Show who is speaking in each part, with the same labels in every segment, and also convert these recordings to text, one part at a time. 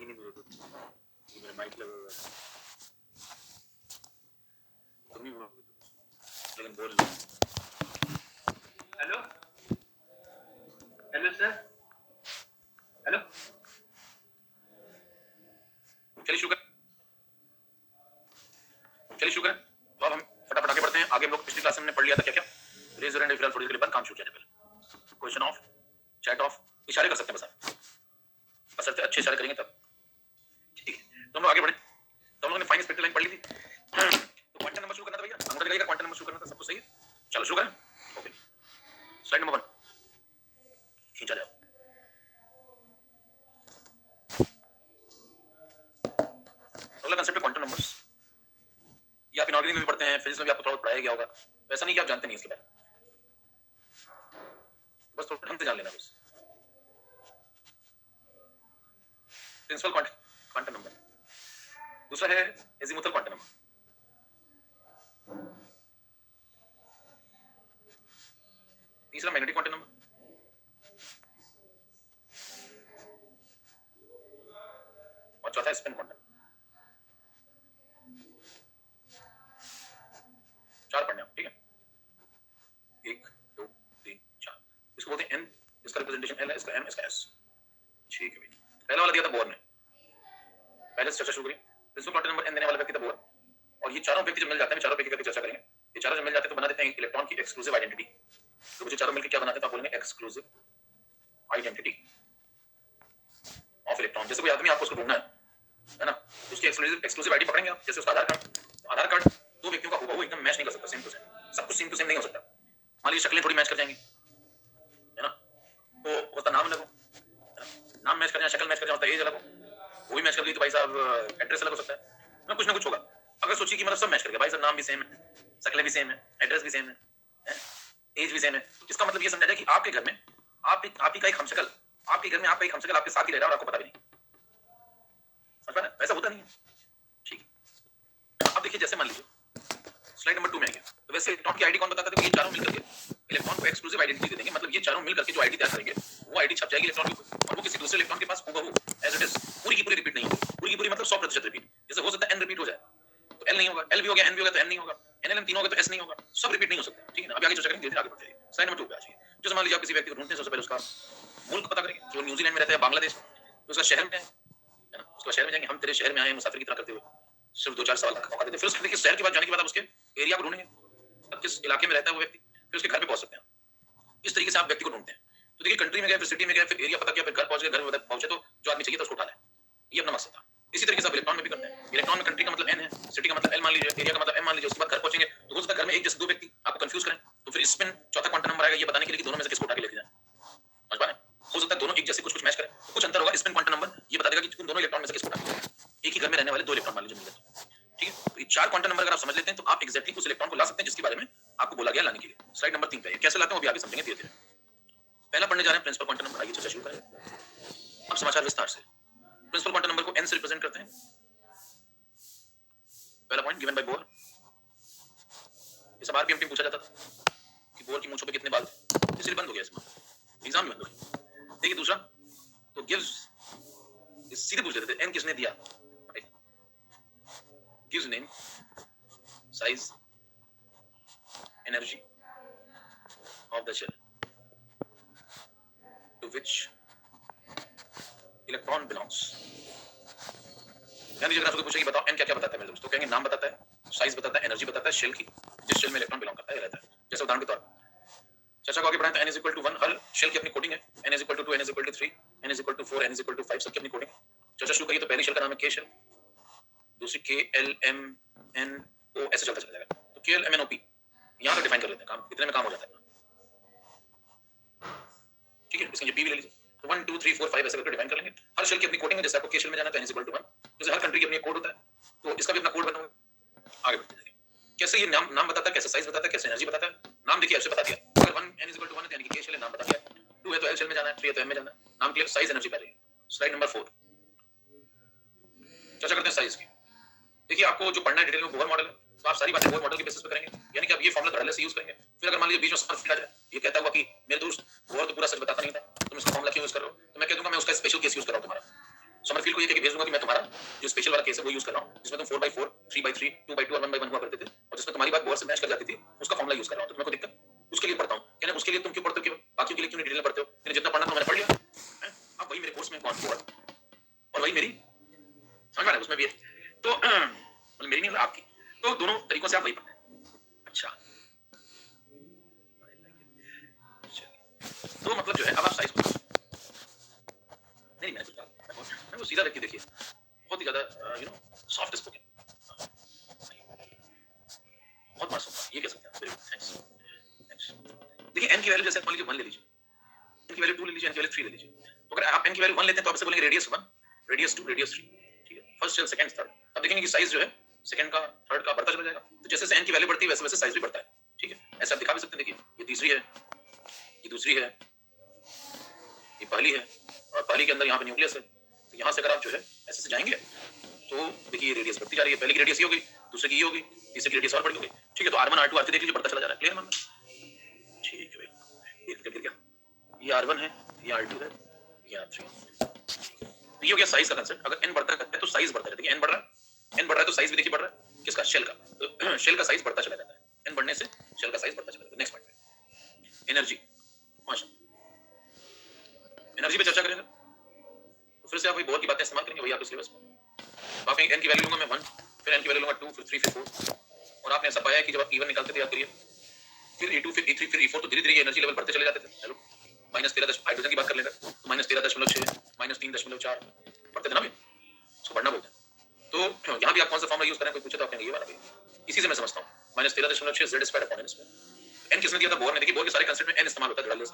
Speaker 1: नहीं मेरे को, मेरा माइक लगा हुआ है, तुम ही बोलो, लेकिन बोल लो। हेलो हेलो सर, हेलो, चलिए शुक्र, चलिए शुक्र। तो अब हम फटाफट आगे बढ़ते हैं। आगे हम लोग पिछली क्लास में हमने पढ़ लिया था क्या क्या, रेजर एंड फिलहाल थोड़ी देर के लिए बंद, काम शुरू किया पहले। क्वेश्चन ऑफ, चैट ऑफ, इशारे कर सकते हैं बस आप, बस अच्छे इशारे करेंगे तब ठीक है। तो हम लोग आगे बढ़े। तो हम लोगों ने फाइन स्पेक्ट्रल लाइन पढ़ ली थी। तो क्वांटम नंबर शुरू करना था भैया, अंगूठा दिखाइएगा, क्वांटम नंबर शुरू करना था, सब कुछ सही है। चलो शुरू करें। ओके, स्लाइड नंबर 1 खींचा जाओ। अगला कांसेप्ट है क्वांटम नंबर्स। ये आप इनऑर्गेनिक में भी पढ़ते हैं, फिजिक्स में भी आपको थोड़ा पढ़ाया गया होगा, ऐसा नहीं कि आप जानते नहीं इसके बारे में, बस थोड़ा ढंग से जान लेना बस। प्रिंसिपल क्वांटम नंबर, दूसरा है एजीमुथल क्वांटम नंबर, तीसरा मैग्नेटिक क्वांटम नंबर, और चौथा स्पिन क्वांटम। 4 पढ़ने ठीक है, 1 2 3 4। इसको बोलते हैं एन, इसका रिप्रेजेंटेशन एल है, इसका एम, इसका एस। ठीक है भाई, पहला वाला दिया था बोर ने, पहले से चर्चा शुरू करें। प्रिंसिपल क्वांटम नंबर एन देने वाला व्यक्ति था बोर, और ये चारों व्यक्ति जब मिल जाते हैं, चारों व्यक्ति की चर्चा करेंगे। ये चारों जब मिल जाते हैं तो बना देते हैं इलेक्ट्रॉन की एक्सक्लूसिव आइडेंटिटी। तो मुझे चारों मिलकर क्या बनाते हैं, आप बोलेंगे एक्सक्लूसिव आइडेंटिटी ऑफ इलेक्ट्रॉन। जैसे कोई आदमी आपको उसको ढूंढना है ना, उसकी एक्सक्लूसिव आईडी पकड़ेंगे आप, जैसे उसका आधार कार्ड। तो आधार कार्ड दो व्यक्तियों का होगा, वो एकदम मैच नहीं कर सकता सेम टू सेम, सब कुछ सेम टू सेम नहीं हो सकता। मान लीजिए शक्लें थोड़ी मैच कर जाएंगी, है ना, तो उसका नाम लगो, नाम मैच कर जाए, शक्ल मैच कर जाए, एज अलग हो, वो भी मैच कर गई तो भाई साहब एड्रेस अलग हो सकता है ना, कुछ ना कुछ होगा। अगर सोचिए कि मतलब सब मैच कर गया, भाई साहब नाम भी सेम है, शक्लें भी सेम है, एड्रेस भी सेम है, एज भी सेम है, इसका मतलब ये समझा जाए कि आपके घर में आपकी का एक हमशक्ल, आपके घर में आपका एक हमशक्ल आपके साथ ही रह रहा है और आपको पता भी नहीं। समझ पा रहे हैं? ऐसा होता नहीं है। ठीक, अब देखिए जैसे मान लीजिए स्लाइड नंबर 2 में आएंगे, तो वैसे इलेक्ट्रॉन की आईडी कौन बताता था, ये चारों मिलकर के इलेक्ट्रॉन को एक्सक्लूसिव आइडेंटिटी दे देंगे। मतलब ये चारों मिलकर के जो आईडी तैयार करेंगे, वो आईडी छप जाएगी इलेक्ट्रॉन के ऊपर, और वो किसी दूसरे इलेक्ट्रॉन के पास हूबहू एज इट इज पूरी की पूरी रिपीट नहीं होगी। पूरी की पूरी मतलब 100% रिपीट। जैसे हो सकता है n रिपीट हो जाए तो l नहीं होगा, l भी हो गया, n भी हो गया तो n नहीं होगा, nlm तीन होगा तो s नहीं होगा, सब रिपीट नहीं हो सकते। ठीक है ना, अभी आगे चर्चा करेंगे, धीरे-धीरे आगे बढ़ते हैं। स्लाइड नंबर 2 पे आ जाइए। जैसे मान लीजिए आप किसी व्यक्ति को ढूंढते हैं, सबसे पहले उसका मुल्क पता करेंगे, जो न्यूजीलैंड में रहता है, बांग्लादेश, तो उसका शहर में है ना, उसका शहर में जाएंगे, हम तेरे शहर में आए हैं मुसाफिर की तरह करते हुए, सिर्फ 2-4 सवाल का मौका देते हैं। फिर उसके देखिए शहर के बाद जाने के बाद आप उसके एरिया को ढूंढेंगे, किस इलाके में रहता है वो व्यक्ति, फिर उसके घर पे पहुंच सकते हैं। इस तरीके से आप व्यक्ति को ढूंढते हैं। तो देखिए कंट्री में गए, फिर सिटी में गए, फिर एरिया पता किया, फिर घर पहुंच गए, घर में पहुंचे तो जो आदमी चाहिए था उसको उठा लाए। ये अपना मकसद था। इसी तरीके से आप इलेक्ट्रॉन में भी करते हैं। इलेक्ट्रॉन में कंट्री का मतलब n है, सिटी का मतलब l मान लीजिए, एरिया का मतलब m मान लीजिए। उसके बाद घर पहुंचेंगे तो हो सकता है घर में एक जैसे दो व्यक्ति आपको कंफ्यूज करें, तो फिर स्पिन चौथा क्वांटम नंबर आएगा ये बताने के लिए कि दोनों में से किसको उठा के लेके जाए। समझ पा रहे हैं? हो सकता है दोनों एक जैसे कुछ मैच करें, कुछ अंतर होगा, स्पिन क्वांटम नंबर ये बता देगा कि दोनों इलेक्ट्रॉन में से किसको उठा के। एक ही घर में रहने वाले दो इलेक्ट्रॉन मान लीजिए मिल गए, ठीक है। तो ये 4 क्वांटम नंबर अगर आप समझ लेते हैं तो आप एक्जैक्टली उस इलेक्ट्रॉन को ला सकते हैं जिसके बारे में आपको बोला गया लाने के लिए। स्लाइड नंबर 3 पे कैसे लाते हैं वो भी आगे समझेंगे धीरे-धीरे। पहला पढ़ने जा रहे हैं प्रिंसिपल क्वांटम नंबर, आइए चर्चा शुरू करें। अब समाचार विस्तार से। प्रिंसिपल क्वांटम नंबर को n से रिप्रेजेंट करते हैं। पहला पॉइंट गिवन बाय बोर। इस बार भी पूछा जाता था कि बोर की मूंछों पे कितने बाल थे, इसलिए बंद हो गया इसमें, एग्जाम में बंद हो गया। देखिए दूसरा तो गिव्स, सीधे पूछ लेते थे n किसने दिया, gives name, size, energy of the shell to which electron belongs. यानी अगर आपको पूछे कि बताओ n क्या क्या बताता है मेरे दोस्त, तो कहेंगे नाम बताता है, साइज बताता है, एनर्जी बताता है, शेल की, जिस शेल में इलेक्ट्रॉन बिलोंग करता है रहता है। जैसे उदाहरण के तौर पर चर्चा को आगे बढ़ाएं तो n = 1 हर शेल की अपनी कोडिंग है, n = 2, n = 3, n = 4, n = 5 सबकी अपनी कोडिंग। चर्चा शुरू करिए तो पहली शेल का नाम है K शेल, दूसरी KLMNO, ऐसे चलता चला जाएगा। तो KLMNOP यहां तक डिफाइन कर लेते हैं, काम इतने में काम हो जाता है, ठीक है। इसके लिए P भी ले लीजिए, तो 1 2 3 4 5 ऐसे करके डिफाइन कर लेंगे। हर शेल की अपनी कोडिंग है, जैसे आपको K शेल में जाना है तो n = 1, जैसे हर कंट्री की अपनी कोड होता है तो इसका भी अपना कोड बनाओगे। आगे बढ़ते हैं, कैसे ये नाम बताता है, कैसे साइज बताता है, कैसे एनर्जी बताता है। नाम देखिए ऐसे बता दिया, अगर 1 n = 1 है तो यानी कि K शेल है, नाम बता दिया। 2 है तो L शेल में जाना है, 3 है तो M में जाना है, नाम क्लियर, साइज एनर्जी पहले। स्लाइड नंबर 4 चर्चा करते हैं साइज की। देखिए आपको जो पढ़ना है डिटेल में बोर मॉडल है, तो आप सारी बातें बोर मॉडल के बेसिस पे करेंगे, यानी कि आप ये फॉर्मूला पहले से यूज करेंगे। फिर अगर मान लीजिए बीच में सवाल फिट आ जाए, ये कहता हुआ कि मेरे दोस्त बोर तो पूरा सच बताता नहीं था, तुम इसका फॉर्मूला क्यों यूज कर रहे हो, तो मैं कह दूंगा मैं उसका स्पेशल केस यूज कर रहा हूं तुम्हारा। समझ समर फील्ड को ये कह के भेज दूंगा कि मैं तुम्हारा जो स्पेशल वाला केस है वो यूज कर रहा हूं, जिसमें तुम 4/4, 3/3, 2/2 और 1/1 हुआ करते थे, और जिसमें तुम्हारी बात बोर से मैच कर जाती थी, उसका फॉर्मूला यूज कर रहा हूं। तो तुम्हें कोई दिक्कत? उसके लिए पढ़ता हूं। कहना उसके लिए तुम क्यों पढ़ते हो, क्यों बाकियों के लिए क्यों नहीं डिटेल में पढ़ते हो? मैंने जितना पढ़ना था मैंने पढ़ लिया। अब वही मेरे कोर्स में कौन बोर्ड और वही मेरी समझ में आ रहा है, उसमें भी है। तो मतलब मेरी नहीं आपकी, तो दोनों तरीकों से आप वही पढ़ते हैं। अच्छा, तो मतलब जो है अब आप साइज को नहीं, मैं वो सीधा व्यक्ति देखिए, बहुत ही ज्यादा सॉफ्ट स्पोकन, बहुत मासूम, ये कह सकते हैं। Very good, thanks thanks. देखिए n की वैल्यू जैसे मान लीजिए 1 ले लीजिए, n की वैल्यू 2 ले लीजिए, n की वैल्यू 3 ले लीजिए। तो अगर आप n की वैल्यू 1 लेते हैं तो आपसे बोलेंगे रेडियस 1, रेडियस 2, रेडियस 3, ठीक है, फर्स्ट सेल सेकंड थर्ड। अब देखेंगे कि साइज जो है सेकंड का थर्ड का बढ़ता चला जाएगा। तो जैसे जैसे n की वैल्यू बढ़ती है वैसे वैसे साइज भी बढ़ता है, ठीक है। ऐसा आप दिखा भी सकते हैं। देखिए ये तीसरी है, ये दूसरी है, ये पहली है, और पहली के अंदर यहाँ पे न्यूक्लियस है। तो यहाँ से अगर आप जो है ऐसे से जाएंगे तो देखिए ये रेडियस बढ़ती जा रही है। पहले की रेडियस ये होगी, दूसरे की ये होगी, तीसरे की रेडियस और बढ़ गई, ठीक है। तो R1 R2 R3 देख लीजिए, बढ़ता चला जा रहा है। क्लियर मामला? ठीक है भाई, ये गिर गया, ये R1 है, ये R2 है, ये R3 है। तो ये हो गया साइज का कंसेप्ट। अगर n बढ़ता है तो साइज बढ़ता है। देखिए n बढ़ रहा है, n बढ़ रहा है तो साइज भी देखिए बढ़ रहा है, किसका? शेल का। तो शेल का साइज बढ़ता चला जाता है, n बढ़ने से शेल का साइज बढ़ता चला जाता है। Next point, energy. माशा, एनर्जी पे चर्चा करेंगे तो फिर से आप वही बोर की बातें इस्तेमाल करेंगे, वही आपके सिलेबस में। तो आप n की वैल्यू लूंगा मैं 1, फिर n की वैल्यू लूंगा 2, फिर 3, फिर 4, और आपने ऐसा पाया कि जब आप E1 निकालते थे, याद करिए, फिर E2, फिर E3, फिर E4, तो धीरे धीरे ये एनर्जी लेवल बढ़ते चले जाते थे। हेलो, -13 हाइड्रोजन की बात कर लेंगे तो -13.6, -3.4 बढ़ते थे ना भाई, उसको बढ़ना बोलते हैं। तो यहाँ भी आप कौन सा फॉर्मूला यूज करें, कोई पूछे तो आप कहेंगे ये वाला भाई। इसी से मैं समझता हूँ, -13.6 Z²/n²। n किसने दिया था? बोर ने। देखिए बोर के सारे कंसेप्ट में n इस्तेमाल होता है ग्राउंड से,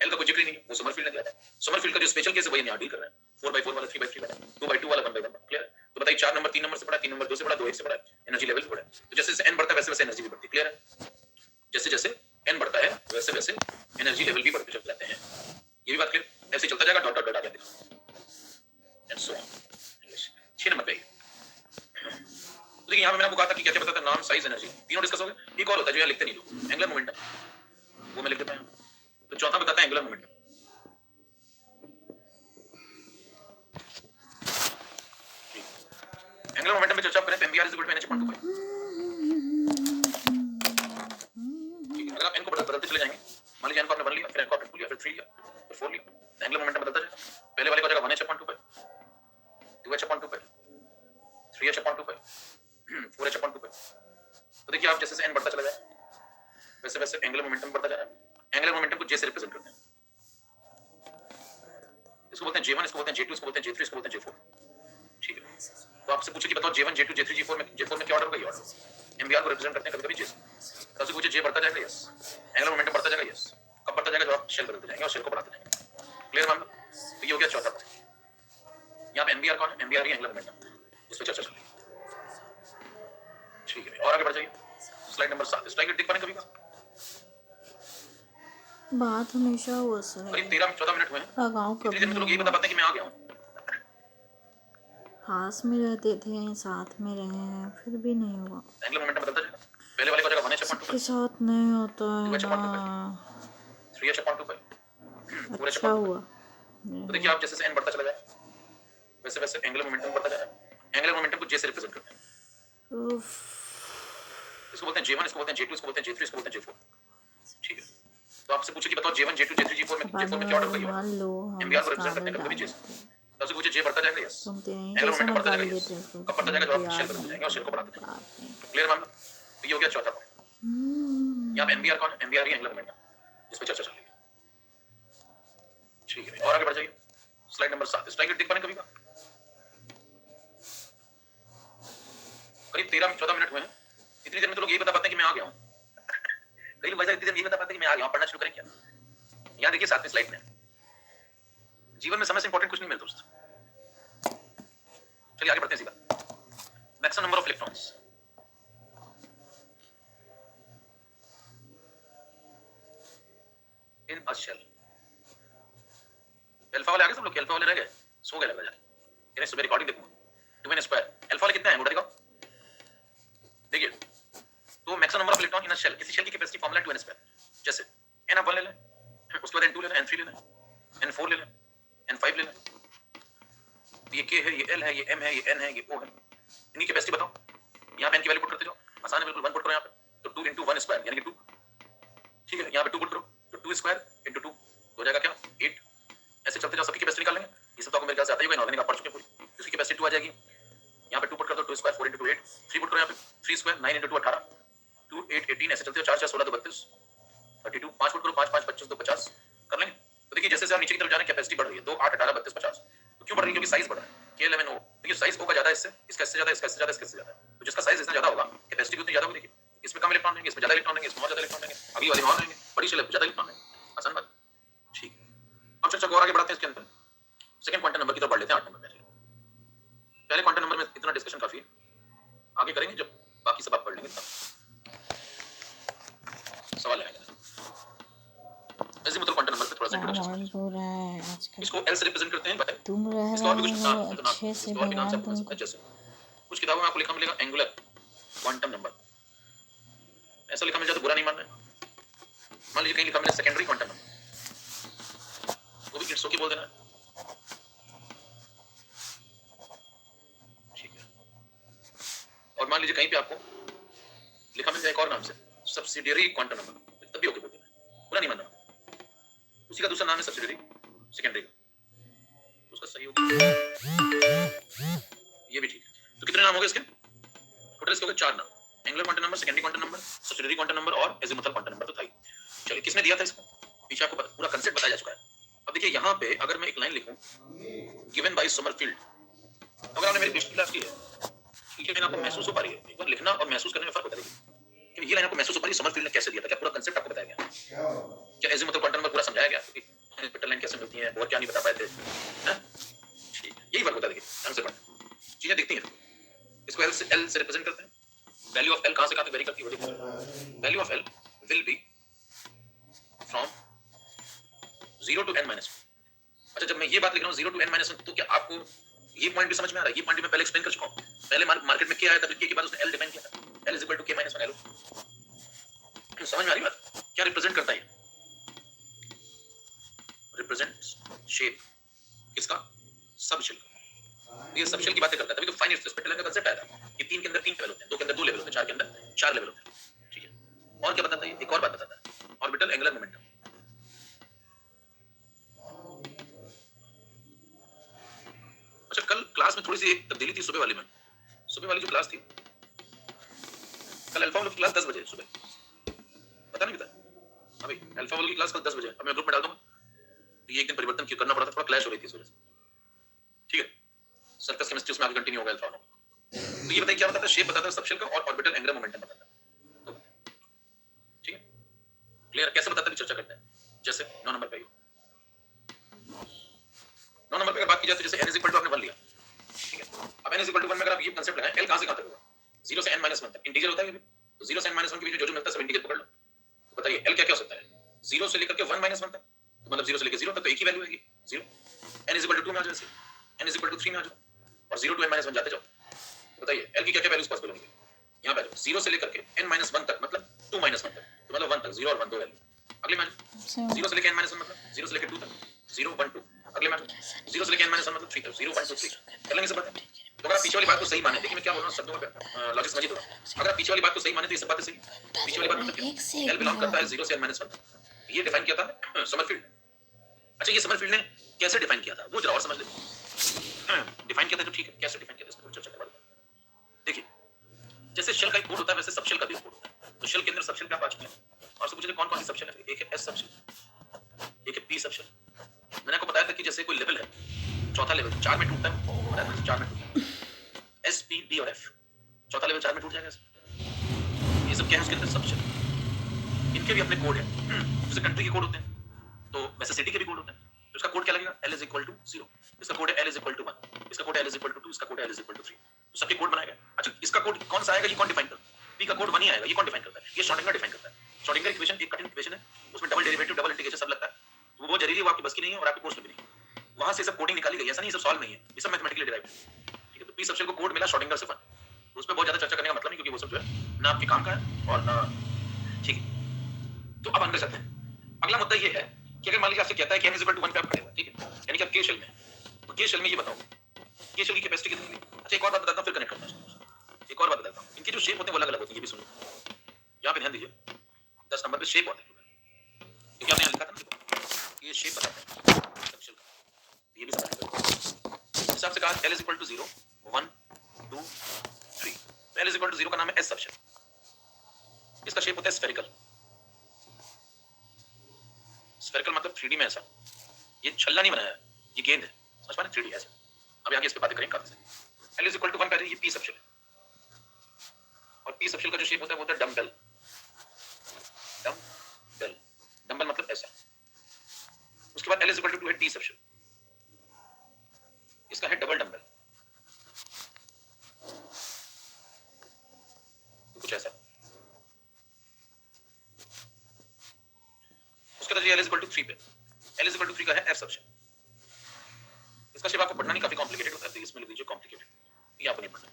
Speaker 1: l का कोई जिक्र ही नहीं है, वो समरफील्ड ने दिया था। समरफील्ड का जो स्पेशल केस है वही यहाँ डील कर रहे हैं। 4/4 वाला, 3/3 वाला, 2/2 वाला, 1/1। क्लियर है? तो बताइए 4 नंबर 3 नंबर से बड़ा, 3 नंबर 2 से बड़ा, 2 1 से बड़ा, एनर्जी लेवल बढ़ा। तो जैसे जैसे n बढ़ता है वैसे वैसे एनर्जी भी बढ़ती है। क्लियर है? जैसे जैसे n बढ़ता है वैसे वैसे एनर्जी लेवल भी बढ़ते चले जाते हैं। ये भी बात क्लियर? ऐसे ही चलता जाएगा, डॉट डॉट डॉट आगे देखो एंड सो ऑन। 6 नंबर पे तो देखिए यहाँ पे मैंने आपको कहा था कि क्या क्या बताता है, नाम, साइज, एनर्जी, तीनों डिस्कस हो गए। एक और होता है जो यहाँ लिखते नहीं लोग, एंगुलर मोमेंटम, वो मैं लिख देता हूँ। तो चौथा बताता है एंगुलर मोमेंटम। एंगुलर मोमेंटम में चर्चा करें तो MBR = NH/2π। ठीक है, अगर आप n को बदलते चले जाएंगे, मान लीजिए n को आपने 1 लिया, फिर n को आपने 2 लिया, फिर 3 लिया, फिर 4 लिया, तो एंगुलर मोमेंटम बदलता जाएगा। पहले वाले का हो जाएगा 1h/2π, 2h/2π, 3h/2π, 4h/2π। तो देखिए आप जैसे जैसे n बढ़ता चला जाए वैसे वैसे एंगुलर मोमेंटम बढ़ता जा रहा है। एंगुलर मोमेंटम को j से रिप्रेजेंट करते हैं। इसको बोलते हैं J1, इसको बोलते हैं J2, इसको बोलते हैं J3, इसको बोलते हैं J4। ठीक है, तो आपसे पूछे कि बताओ J1, J2, J3, J4 में क्या ऑर्डर होगा? ये ऑर्डर MBR को रिप्रेजेंट करते हैं कभी-कभी J से। तो आपसे पूछे J बढ़ता जाएगा, यस। एंगुलर मोमेंटम बढ़ता जाएगा, यस। कब बढ़ता जाएगा? जब आप शेल बदलते जाएंगे और शेल को बढ़ाते जाएंगे। क्लियर मामला? तो ये हो गया चौथा पॉइंट। यहाँ पे MBR कौन है? MBR ही एंगुलर मोमेंटम, इस पे चर्चा चल रही है। ठीक है, और आगे बढ़ जाइए, स्लाइड नंबर 7। स्लाइड देख पाएंगे कभी का?
Speaker 2: बात हमेशा वो सर
Speaker 1: करीब 13-14 मिनट हुए हैं।
Speaker 2: लगाओ
Speaker 1: इतनी देर में तो लोग ये बता पाते हैं कि मैं आ गया हूँ।
Speaker 2: पास में रहते थे, साथ में रहे हैं, फिर भी नहीं हुआ।
Speaker 1: एंगुलर मोमेंटम बदलता जाएगा। पहले वाले का हो जाएगा 1h/2π,
Speaker 2: सबके साथ नहीं होता है
Speaker 1: 2h/2π,
Speaker 2: ना।
Speaker 1: 3h/2π, 4h/2π।
Speaker 2: अच्छा हुआ।
Speaker 1: तो देखिए आप जैसे जैसे n बढ़ता चला जाए वैसे वैसे एंगुलर मोमेंटम बढ़ता जाएगा। एंगुलर मोमेंटम को j से रिप्रेजेंट करते हैं।
Speaker 2: उफ,
Speaker 1: इसको बोलते हैं J1, इसको बोलते हैं J2, इसको बोलते हैं J3, इसको बोलते हैं J4। ठीक है, तो आपसे पूछे कि बताओ J1, J2, J3, J4 में क्या ऑर्डर होगा?
Speaker 2: मान लो हम
Speaker 1: MBR को
Speaker 2: इस
Speaker 1: रिप्रेजेंट करते
Speaker 2: कागज
Speaker 1: हैं कभी-कभी J
Speaker 2: डालते
Speaker 1: से।
Speaker 2: थे,
Speaker 1: तो आपसे पूछे J बढ़ता जाएगा, यस।
Speaker 2: सुनते नहीं,
Speaker 1: एंगुलर
Speaker 2: कैसे
Speaker 1: मोमेंटम बढ़ता
Speaker 2: निकाल
Speaker 1: जाएगा,
Speaker 2: लेते
Speaker 1: यस।
Speaker 2: हैं,
Speaker 1: कब बढ़ता जाएगा? जब आप शेल बदलते जाएंगे और शेल को बढ़ाते जाएंगे। क्लियर मामला? तो ये हो गया चौथा पॉइंट। यहाँ पे MBR कौन है? MBR ही एंगुलर मोमेंटम, जिस पे चर्चा चल रही है। ठीक है, और आगे बढ़ जाइए, स्लाइड नंबर 7। स्लाइड देख पाएंगे कभी का? करीब 13-14 मिनट हुए हैं। इतनी देर में तो लोग ये बता पाते हैं कि मैं आ गया हूँ। कई लोग इतनी देर में ये बता पाते हैं कि मैं आ गया हूँ। पढ़ना शुरू करें क्या? यहाँ देखिए 7वीं स्लाइड में, जीवन में समय से इंपॉर्टेंट कुछ नहीं मेरे दोस्त। चलिए आगे बढ़ते हैं सीधा। Maximum number of electrons. In a shell. Alpha वाले आगे सब लोग, अल्फा वाले रह गए, सो गए लग रहा है। यानी सुबह रिकॉर्डिंग देखूंगा 2n²। अल्फा वाले कितना है अंगूठा दिखाओ। देखिए, तो maximum number of electron in a shell, किसी शेल की कैपेसिटी फॉर्मूला 2n²। जैसे n आप 1 ले लें, उसके बाद n2 ले लें, n3 ले लें, n4 ले लें, n5 ले लें। ये के है, ये एल है, ये एम है, ये एन है, ये ओ है। इनकी कैपेसिटी बताओ। यहाँ पे एन की वैल्यू पुट करते जाओ, आसान है बिल्कुल। 1 पुट करो यहाँ पे, तो 2 × 1 स्क्वायर यानी कि 2, ठीक है। यहाँ पे 2 पुट करो तो 2 स्क्वायर × 2 हो जाएगा क्या, 8। ऐसे चलते जाओ, सबकी कैपेसिटी निकाल लेंगे। ये सब तो मेरे ख्याल से आता ही होगा, इनऑर्गेनिक आप पढ़ चुके हैं पूरी। इसकी कैपेसिटी 2 आ जाएगी। यहाँ पे 2 पुट कर दो, 2 स्क्वायर 4 × 2 8, 3 पुट करो यहाँ पे, 3 स्क्वायर 9 × 2 18, 2 8 18। ऐसे चलते हो, 4 4 16 2 32 32, 5 पुट करो, 5 5 25 2 50 कर लेंगे। तो देखिए जैसे आप नीचे की तरफ जा रहे हैं कैपेसिटी बढ़ रही है, 2 8 18 32 50। तो क्यों बढ़ रही है, क्योंकि साइज बढ़ रहा है। K11O, देखिए साइज O का ज्यादा है इससे, इसका इससे ज्यादा, इसका इससे ज्यादा, इसका इससे ज्यादा। तो जिसका साइज इतना ज्यादा होगा कैपेसिटी भी उतनी ज्यादा होगी। देखिए इसमें कम इलेक्ट्रॉन रहेंगे, इसमें ज्यादा इलेक्ट्रॉन रहेंगे, इसमें और ज्यादा इलेक्ट्रॉन रहेंगे, अगली वाले में और रहेंगे, बड़ी शेल है ज्यादा इलेक्ट्रॉन रहेंगे। आसान बात, ठीक है। अब चर्चा को और आगे बढ़ाते हैं इसके अंदर। सेकंड क्वांटम नंबर की तरफ बढ़ लेते हैं, 8 नंबर में। पहले क्वांटम नंबर में इतना डिस्कशन काफी है, आगे करेंगे जब बाकी सब आप पढ़ लेंगे तब सवाल आएगा। अज़ीमुथल क्वांटम नंबर पे थोड़ा सा इंट्रोडक्शन
Speaker 2: हो रहा है आजकल।
Speaker 1: इसको एल से रिप्रेजेंट करते हैं, बताइए।
Speaker 2: तुम रह
Speaker 1: इसका और भी कुछ
Speaker 2: रहे
Speaker 1: नाम
Speaker 2: हो
Speaker 1: है, तो
Speaker 2: अच्छे से,
Speaker 1: इसका और भी नाम से
Speaker 2: भगवान तुमको।
Speaker 1: जैसे कुछ किताबों में आपको लिखा मिलेगा एंगुलर क्वांटम नंबर, ऐसा लिखा मिल जाए तो बुरा नहीं मानना है। मान लीजिए कहीं लिखा मिले सेकेंडरी क्वांटम नंबर, वो भी इट्स ओके बोल देना है, ठीक है। और मान लीजिए कहीं पे आपको लिखा मिल जाए एक और नाम से सब्सिडियरी क्वांटम नंबर, तब भी ओके बोल देना है, बुरा नहीं मानना। उसी का दूसरा नाम है सब्सिडियरी, सेकेंडरी, उसका सही होगा, ये भी ठीक है। तो कितने नाम हो गए इसके टोटल? इसके हो गए 4 नाम, angular quantum number, secondary quantum number, subsidiary quantum number और अज़ीमुथल क्वांटम नंबर। तो था ही। चलिए किसने दिया था इसको, पीछे आपको पूरा कांसेप्ट बताया जा चुका है। अब देखिए यहाँ पे अगर मैं एक लाइन लिखूं गिवन बाय समरफील्ड, अगर आपने मेरी पिछली क्लास की है, ये लाइन आपको महसूस हो पा रही है, एक बार लिखना और महसूस करने में फर्क होता है कि ये लाइन आपको महसूस हो पा रही है समरफील्ड ने कैसे दिया था, क्या पूरा कांसेप्ट आपको बताया गया, क्या अज़ीमुथल क्वांटम नंबर पूरा समझाया गया कि पेटर्न लाइन कैसे मिलती है और क्या नहीं बता पाए थे, ठीक, यही फर्क होता है। देखिए ढंग से पढ़ना, चीजें दिखती हैं। इसको एल से रिप्रेजेंट करते हैं। वैल्यू ऑफ एल कहां से कहां तक वेरी करती है, value of L will be from 0 to n-1। अच्छा जब मैं ये बात लिख रहा हूँ 0 to n-1, तो क्या आपको ये पॉइंट भी समझ में आ रहा है? ये पॉइंट मैं पहले एक्सप्लेन कर चुका हूँ। पहले मार्केट में क्या आया था, के बाद उसने एल डिफाइन किया था, L is equal to k-1 L. समझ में आ रही बात, क्या रिप्रेजेंट करता है? रिप्रेजेंट्स शेप किसका, सब शेल का। ये सब शेल की बातें करता है, तभी तो फाइनाइट स्पेक्ट्रल का कांसेप्ट आया था कि 3 के अंदर 3 लेवल होते हैं, 2 के अंदर 2 लेवल होते हैं, 4 के अंदर 4 लेवल होते हैं, ठीक है। और क्या बताता है, एक और बात बताता है, ऑर्बिटल एंगुलर मोमेंटम। अच्छा कल क्लास में थोड़ी सी एक तब्दीली थी सुबह वाली में, सुबह वाली जो क्लास थी कल अल्फा वोल्ट की क्लास 10 बजे सुबह, पता नहीं कितना अभी अल्फा वोल्ट की क्लास कल 10 बजे, अब मैं ग्रुप में डाल दूंगा। तो ये एक दिन परिवर्तन क्यों करना पड़ा था, थोड़ा क्लैश हो रही थी इस वजह से, ठीक है। सर्कस केमिस्ट्री उसमें आगे कंटिन्यू होगा अल्फा वोल्ट। तो ये बताइए क्या बताता है, शेप बताता है सब शेल का और ऑर्बिटल एंगुलर मोमेंटम बताता है, तो ठीक है क्लियर। कैसे बताता है चर्चा करते हैं। जैसे 9 नंबर पे 9 नंबर पे अगर बात की जाए तो जैसे n = आपने 1 लिया, ठीक है। अब n = 1 में अगर आप ये कांसेप्ट लगाएं, l कहां से कहां तक होगा, 0 से n-1 तक इंटीजर होता है ये भी, तो 0 से n-1 के बीच में जो मिलता है सब इंटीजर पकड़ लो। तो बताइए l क्या क्या हो सकता है, 0 से लेकर के 1-1 तक, तो मतलब 0 से लेकर 0 तक तो एक ही वैल्यू आएगी 0। n = 2 में आ जाओ, n = 3 में आ जाओ और 0 to n-1 जाते जाओ। बताइए l की क्या क्या वैल्यूज पॉसिबल होंगी, यहां पे 0 से लेकर के n-1 तक मतलब 2-1 तक, तो मतलब 1 तक 0 और 1 दो वैल्यू। अगले में 0 से लेकर n-1 मतलब 0 से लेकर 2 तक 0 1 2, अगले में 0 से लेकर n-1 मतलब 3 तक 0 1 2 3 कर लेंगे सब बातें। तो अगर आप पीछे वाली बात को सही माने, देखिए मैं क्या बोल रहा हूं शब्दों में लॉजिक समझिए थोड़ा। अगर आप पीछे वाली बात को सही माने तो ये सब बातें सही, पीछे वाली बात मतलब क्या, l बिलोंग करता है 0 से n-1 तक, ये डिफाइन किया था समरफील्ड। अच्छा ये समरफील्ड ने कैसे डिफाइन किया था वो जरा और समझ लेते हैं। डिफाइन किया था तो ठीक है, कैसे डिफाइन किया था इसको चर्चा करते हैं। देखिए जैसे शेल का एक कोड होता है वैसे सब शेल का भी कोड होता है। तो शेल के अंदर सब शेल क्या आ चुके हैं और सब पूछे कौन कौन सी सब शेल है, एक है एस सब शेल, एक है पी सब शेल। मैंने आपको बताया था कि जैसे कोई लेवल है, चौथा लेवल 4 में टूटता है, बताया था 4 में टूटता है, एस पी डी और एफ, चौथा लेवल 4 में टूट जाएगा। ये सब क्या है उसके अंदर सब शेल, इनके भी अपने कोड है, जैसे कंट्री के कोड होते हैं तो वैसे सिटी के भी कोड होते हैं। तो इसका कोड क्या लगेगा, l = 0, इसका कोड है l = 1, इसका कोड है l = 2, इसका कोड है l = 3। तो सबके कोड बनाएगा। अच्छा इसका कोड कौन सा आएगा ये कौन डिफाइन करता है, p का कोड 1 ही आएगा, ये कौन डिफाइन करता है, ये श्रोडिंगर डिफाइन करता है। श्रोडिंगर इक्वेशन एक कठिन इक्वेशन है, उसमें डबल डेरिवेटिव डबल इंटीग्रेशन सब लगता है, तो वो जरूरी है, वो आपकी बस की नहीं है और आपके कोर्स में भी नहीं। वहां से सब कोडिंग निकाली गई, ऐसा नहीं सब सॉल्व नहीं है, ये सब मैथमेटिकली डिराइव्ड है, ठीक है। तो p सब शेल को कोड मिला श्रोडिंगर से 1, तो उस पे बहुत ज्यादा चर्चा करने का मतलब नहीं, क्योंकि वो सब जो है ना आपके काम का है और ना, ठीक है। तो अब अंदर चलते हैं। अगला मुद्दा ये है कि अगर मान लीजिए आपसे कहता है कि n = 1 पे आप खड़े हो, ठीक है, यानी कि आप के शेल में, तो के शेल में ये बताओ आपसे कहा L is equal to 0 1 2 3, तो L is equal to 0 का नाम है S सबशेल। इसका शेप होता है स्फेरिकल। स्फेरिकल मतलब 3D में ऐसा, ये छल्ला नहीं बनाया है, ये गेंद है, समझ पा रहे 3D ऐसे। अब आगे इस पे बातें करेंगे काफी से। L is equal to 1 पहले ये P सबशेल है, और P सबशेल का जो शेप होता है वो होता है डम्बेल। डम्बेल, डम्बेल मतलब ऐसा। उसके बाद L is equal to 2 है D सबशेल, इसका है डबल डम्बेल, तो कुछ ऐसा। उसके बाद L is equal to 3 पे, L is equal to 3 का है F सबशेल। इसका शेप आपको पढ़ना नहीं, काफी कॉम्प्लिकेटेड होता है, तो इसमें लिख दीजिए कॉम्प्लिकेटेड, ये आपको नहीं पढ़ना।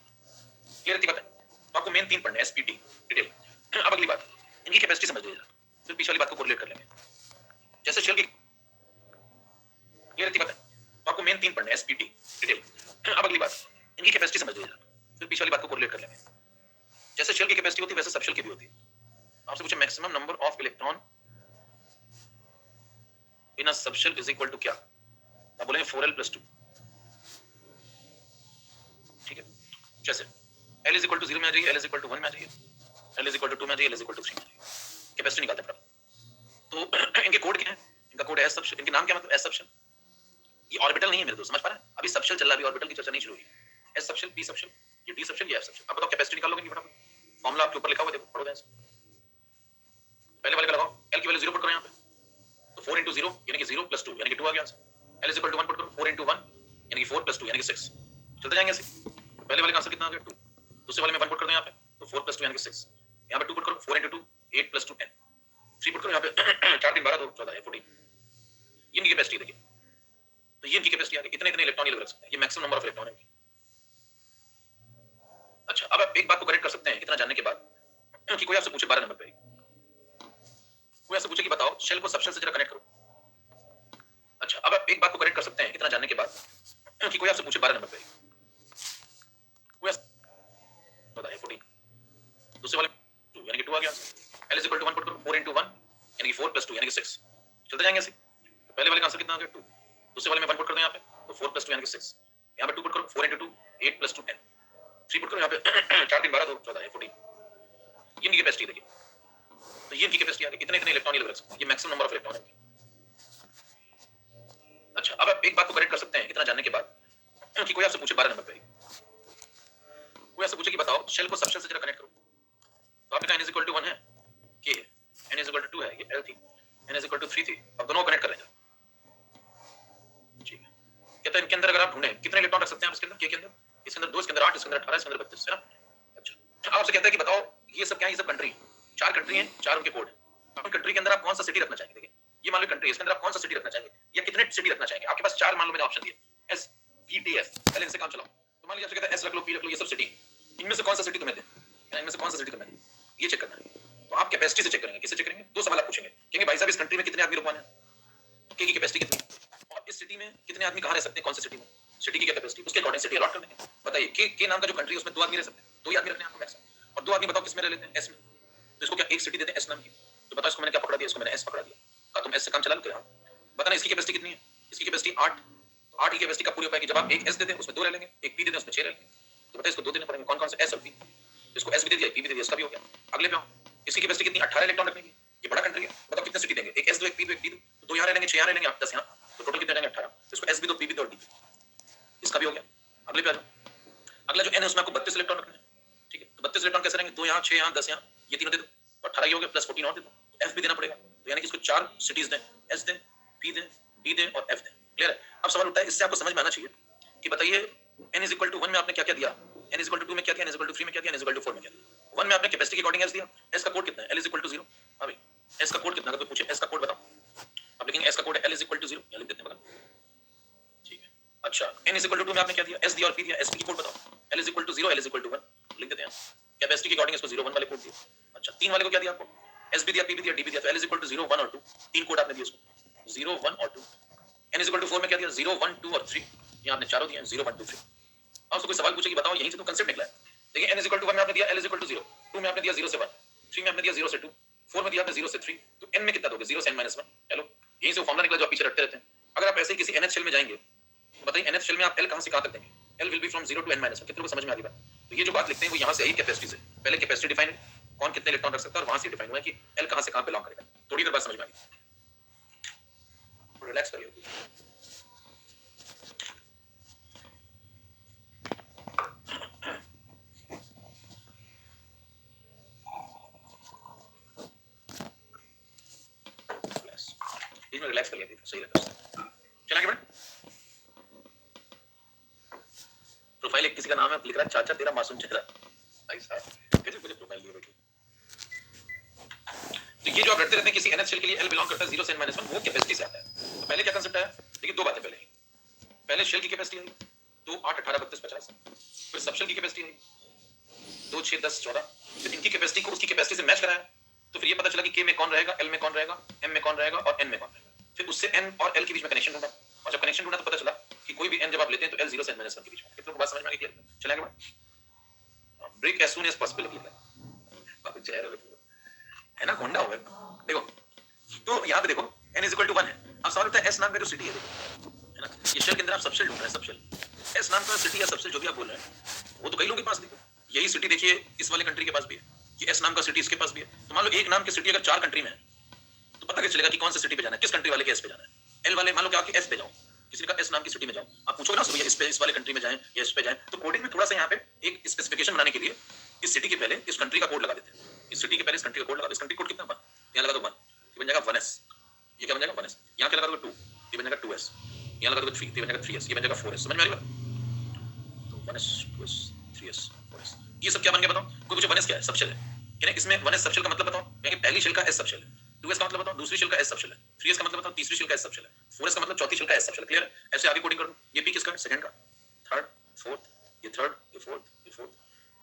Speaker 1: क्लियर थी बात है? तो आपको मेन 3 पढ़ने हैं, SPT डिटेल। अब अगली बात, इनकी कैपेसिटी समझ लीजिए, फिर पीछे वाली बात को कोरिलेट कर लेंगे। जैसे शेल की, क्लियर थी बात है? तो आपको मेन 3 पढ़ने हैं, SPT डिटेल। अब अगली बात, इनकी कैपेसिटी समझ लीजिए, फिर पीछे वाली बात को कोरिलेट कर लेंगे। जैसे शेल की कैपेसिटी होती है वैसे सबशेल की भी होती है। आपसे पूछे maximum number of electron in a subshell is equal to क्या? आप बोलेंगे 4l+2, ठीक है। जैसे L is equal to 0 में आ जाइए, L is equal to 1 में आ जाइए, L is equal to 2 में आ जाइए, L is equal to 3 में आ जाइए, कैपेसिटी निकालते हैं। तो इनके कोड क्या है? इनका कोड है S सबशेल। इनके नाम क्या मतलब? S subshell. ये ऑर्बिटल नहीं है मेरे दोस्त, समझ पा रहे हैं? अभी सबशेल चल रहा है, अभी ऑर्बिटल की चर्चा नहीं शुरू हुई। S सबशेल, P सबशेल, ये D सबशेल, ये F सबशेल। अब बताओ कैपेसिटी निकालोगे नहीं? फटाफट फॉर्मूला आपके ऊपर लिखा हुआ है, देखो, पढ़ो ध्यान से। पहले वाले का लगाओ, L की वैल्यू 0 पुट करो यहाँ पे, तो 4 into 0 यानी कि 0 + 2 यानी कि 2 आ गया answer. L is equal to 1 put करो, 4 into 1 यानी कि 4 + 2 यानी कि 6। चलते जाएंगे ऐसे। पहले वाले का आंसर कितना आ गया? 2। दूसरे वाले में 1 पुट कर दो यहाँ पे, तो 4 + 2 यानी कि 6। यहाँ पे 2 पुट करो, 4 into 2 8 + 2 10। 3 पुट करो यहाँ पे 4 3 12 2 14 है 14। ये इनकी कैपेसिटी देखिए, तो ये इनकी कैपेसिटी आ गई। इतने इलेक्ट्रॉन ये रख सकते हैं, ये मैक्सिमम नंबर ऑफ इलेक्ट्रॉन है। अच्छा, अब आप एक बात को करेक्ट कर सकते हैं इतना जानने के बाद कि कोई आपसे पूछे 12 नंबर पे, कोई आपसे पूछे कि बताओ शेल को सबशेल से जरा कनेक्ट करो। अच्छा, अब आप एक बात को करेक्ट कर सकते हैं इतना जानने के बाद कि कोई आपसे पूछे 12 नंबर पे, कोई बताइए 14, दूसरे वाले 2 यानी कि 2 आ गया। L is equal to 1 put करो, 4 into 1 यानी कि 4 + 2 यानी कि 6। चलते जाएंगे ऐसे। तो पहले वाले का आंसर कितना आ गया? 2। दूसरे वाले में 1 पुट कर दो यहाँ पे, तो 4 + 2 यानी कि 6। यहाँ पे 2 पुट करो, 4 into 2 8 + 2 10। 3 पुट करो यहाँ पे 4 3 12 2 14 है 14। ये इनकी कैपेसिटी देखिए, तो ये इनकी कैपेसिटी आ गई। इतने इलेक्ट्रॉन ये रख सकते हैं, ये मैक्सिमम नंबर ऑफ इलेक्ट्रॉन है। अच्छा, अब आप एक बात को करेक्ट कर सकते हैं इतना जानने के बाद कि कोई आपसे पूछे 12 नंबर पे, कोई आपसे पूछे कि बताओ शेल को सबशेल से जरा कनेक्ट करो। तो आपने कहा N is equal to 1 है, K है, N is equal to 2 है, ये L थी, N is equal to 3 थी। अब दोनों को कनेक्ट कर लेंगे, ठीक है। कहता है इनके अंदर अगर आप ढूंढें कितने इलेक्ट्रॉन रख सकते हैं आप इसके अंदर, K के अंदर? इसके अंदर 2, इसके अंदर 8, इसके अंदर 18, इसके अंदर 32 है। अच्छा, आपसे कहता है कि बताओ ये सब क्या है? ये सब कंट्री, 4 कंट्री हैं, 4 उनके कोड। उन कंट्री के अंदर आप कौन सा सिटी रखना चाहेंगे? देखिए, ये मान लो कंट्री है, इसके अंदर आप कौन सा सिटी रखना चाहेंगे या कितने सिटी रखना चाहेंगे? आपके पास 4 मान लो मैंने ऑप्शन दिए, S P T S। पहले इनसे काम चलाओ। तो मान लीजिए आपसे कहता है S रख लो, P रख लो, ये सब सिटी, इनमें से कौन सा सिटी तुम्हें दे, इनमें से कौन सा सिटी तुम्हें दे, ये चेक करना है। तो आप कैपेसिटी से चेक करेंगे। किससे चेक करेंगे? 2 सवाल आप पूछेंगे, कहेंगे भाई साहब इस कंट्री में कितने आदमी रुकवाने हैं, K की कैपेसिटी कितनी, और इस सिटी में कितने आदमी कहाँ रह सकते हैं, कौन सी सिटी में, सिटी की कैपेसिटी, उसके अकॉर्डिंग सिटी अलॉट कर देंगे। बताइए K नाम का जो कंट्री है उसमें 2 आदमी रह सकते हैं, 2 ही आदमी रखने हैं आपको मैक्सिमम, और 2 आदमी बताओ किस में रह लेते हैं? S में। तो इसको क्या एक सिटी देते हैं S नाम की? तो बताओ इसको मैंने क्या पकड़ा दिया, इसको मैंने S पकड़ा दिया। का तुम S से काम चला लो क्या? बताना इसकी कैपेसिटी कितनी है? इसकी कैपेसिटी 8। 8 की कैपेसिटी का पूरी हो पाएगी जब आप एक S दे दें उसमें 2 रह लेंगे, एक P दे दें उसमें 6 रह लेंगे। तो बताइए इसको 2 देने पड़ेंगे, कौन-कौन से? S और P। इसको S भी दे दिया, P भी दे दिया, इसका भी हो गया। अगले पे आओ, इसकी कैपेसिटी कितनी? 18 इलेक्ट्रॉन रखने की। ये बड़ा कंट्री है, बताओ कितने सिटी देंगे? एक S दो, एक P दो, एक D दो, तो 2 यहाँ रह लेंगे, 6 यहाँ रह लेंगे, 10 यहाँ, तो टोटल कितने रहेंगे? 18। इसको S भी दो, P भी दो और D भी। इसका भी हो गया। अगले पे आ जाओ, अगला जो N है उसमें आपको 32 इलेक्ट्रॉन रखने हैं, ठीक है। तो 32 इलेक्ट्रॉन कैसे रहेंगे? 2 यहाँ, 6 यहाँ, 10 यहाँ, ये तीनों दे दो, तो 18 ही हो गया, प्लस 14 और दे दो। F भी देना पड़ेगा, तो यानी कि इसको 4 सिटीज दें, S दें, P दें, D दें और F दें। क्लियर है? अब सवाल उठता है, इससे आपको समझ में आना चाहिए कि बताइए N is equal to 1 में आपने क्या क्या दिया, N is equal to 2 में क्या दिया, N is equal to 3 में क्या दिया, N is equal to 4 में क्या दिया। 1 में आपने कैपेसिटी के अकॉर्डिंग S दिया, S का कोड कितना है? L is equal to 0। हां भाई, S का कोड कितना? अगर कोई पूछे S का कोड बताओ, आप लिखेंगे S का कोड है L is equal to 0, या लिख देते हैं बगल, ठीक है। अच्छा, N is equal to 2 में आपने क्या दिया? S दिया और P दिया, S की कोड बताओ। L is equal to 0, L is equal to 1, लिख देते हैं। कैपेसिटी के अकॉर्डिंग इसको 0 1 वाले कोड दिए। अच्छा, 3 वाले को क्या दिया आपको? S भी दिया, P भी दिया, D भी दिया, तो L is equal to 0 1 और 2, 3 कोड आपने दिए उसको, 0 1 और 2। N is equal to 4 में क्या दिया? 0 1 2 और 3, ये आपने चारों दिए हैं, 0 1 2 3। अब उसको कोई सवाल पूछे कि बताओ यहीं से तो कांसेप्ट निकला है। देखिए N is equal to 1 में आपने दिया L is equal to 0, 2 में आपने दिया 0 से 1, 3 में आपने दिया 0 से 2, 4 में दिया आपने 0 से 3, तो N में कितना दोगे? 0 से N - 1। चलो, यहीं से वो फॉर्मूला निकला जो आप पीछे रटते रहते हैं। अगर आप ऐसे ही किसी NH शेल में जाएंगे तो बताइए nth शेल में आप l कहां से कहां तक देंगे? l will be from 0 to n minus 1। कितने को समझ में आ रही बात? तो ये जो बात लिखते हैं वो यहां से आई कैपेसिटी से। पहले कैपेसिटी डिफाइन है, कौन कितने इलेक्ट्रॉन रख सकता है, और वहां से डिफाइन हुआ है कि l कहां से कहां बिलोंग करेगा। थोड़ी देर बाद समझ में आ गई। रिलैक्स करिए। इसमें रिलैक्स कर लिया, सही रहता है। चला के बेटा प्रोफाइल एक किसी का नाम है, लिख रहा है चाचा तेरा मासूम चेहरा। भाई साहब कैसे मुझे प्रोफाइल दिया बेटे। तो ये जो आप रटते रहते हैं किसी nth शेल के लिए l बिलोंग करता है 0 से n - 1, वो कैपेसिटी से आता है। तो पहले क्या कांसेप्ट है? देखिए दो बातें पहले। पहले शेल की कैपेसिटी आई 2 8 18 32 50। फिर सब शेल की कैपेसिटी आई 2 6 10 14। फिर इनकी कैपेसिटी को उसकी कैपेसिटी से मैच कराया, तो फिर ये पता चला कि k में कौन रहेगा, l में कौन रहेगा, m में कौन रहेगा और n में कौन रहेगा। फिर उससे n और l के बीच में कनेक्शन ढूंढा, और जब कनेक्शन ढूंढा तो पता चला कि कोई भी n जब आप लेते हैं तो l 0 से n - 1 के बीच में। कितनों को बात समझ में आ गई? चलेगा बेटा। Break as soon as possible लिखा बाबू चेहरा है ना, गोंडा हो गया। देखो तो यहाँ पे देखो n = 1 है। अब सवाल उठता है s नाम का जो सिटी है, देखो है ना, ये शेल के अंदर आप सबशेल ढूंढ रहे हैं, सबशेल s नाम का सिटी या सबशेल जो भी आप बोल रहे हैं वो तो कई लोगों के पास। देखो यही सिटी देखिए इस वाले कंट्री के पास भी है, ये s नाम का सिटी इसके पास भी है। तो मान लो एक नाम की सिटी अगर 4 कंट्री में है तो पता कैसे चलेगा कि कौन सा सिटी पे जाना है, किस कंट्री वाले के s पे जाना है। l वाले मान लो क्या कि s पे जाओ, किसी का s नाम की सिटी में जाओ, आप पूछोगे ना भैया इस पे, इस वाले कंट्री में जाएं या इस पे जाएं, तो कोडिंग में थोड़ा सा यहाँ पे एक स्पेसिफिकेशन बनाने के लिए इस सिटी के पहले इस कंट्री का कोड लगा देते हैं। इस सिटी के पहले इस कंट्री का कोड लगा दो। इस कंट्री कोड कितना 1, यहाँ लगा दो 1, ये बन जाएगा 1s। ये क्या बन जाएगा 1s। यहाँ क्या लगा दो 2, ये बन जाएगा 2s। यहाँ लगा दो 3, ये बन जाएगा 3s, ये बन जाएगा 4s। समझ में आ रही बात? तो 1s 2s 3s 4s ये सब क्या बन गया बताओ? कोई पूछे 1s क्या है? सबशेल है। यानी इसमें 1s सबशेल का मतलब बताओ, यानी पहली शेल का s सबशेल है। 2s का मतलब बताओ दूसरी शेल का s सबशेल है। 3s का मतलब बताओ तीसरी शेल का s सबशेल है। 4s का मतलब चौथी शेल का s सबशेल है। क्लियर है? ऐसे आगे कोडिंग कर दो। ये p किसका है? सेकंड का, थर्ड, फोर्थ, ये थर्ड, ये फोर्थ, ये फोर्थ।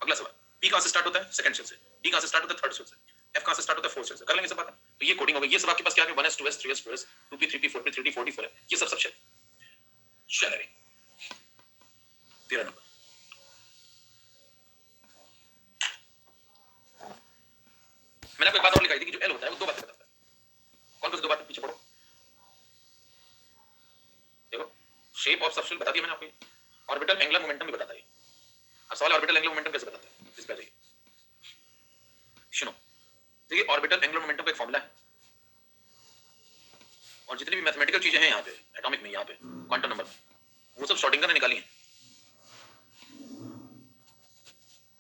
Speaker 1: अगला सवाल, p कहां से स्टार्ट होता है? सेकंड शेल से। d कहां से स्टार्ट होता है? थर्ड शेल से। f कहां से स्टार्ट होता है? फोर्थ शेल से। कर लेंगे सब बात। तो ये कोडिंग हो गई। ये सब आपके पास क्या है? 1s 2s 3s 4s 2p 3p 4p 3d 4d 4 है। ये सब सबशेल। चलिए 13 नंबर। मैंने आपको एक बात और लिखाई थी कि जो l होता है वो दो बातें बताता है। कौन सी दो बातें? पीछे पढ़ो, देखो शेप ऑफ सबशेल बता दिया मैंने आपको। ऑर्बिटल एंगुलर मोमेंटम भी बताता है। अब सवाल ऑर्बिटल एंगुलर मोमेंटम कैसे बताता है? इस पे देखिए, सुनो। देखिए ऑर्बिटल एंगुलर मोमेंटम का एक फॉर्मूला है, और जितनी भी मैथमेटिकल चीजें हैं यहाँ पे एटॉमिक में, यहाँ पे क्वांटम नंबर में, वो सब श्रोडिंगर ने निकाली है।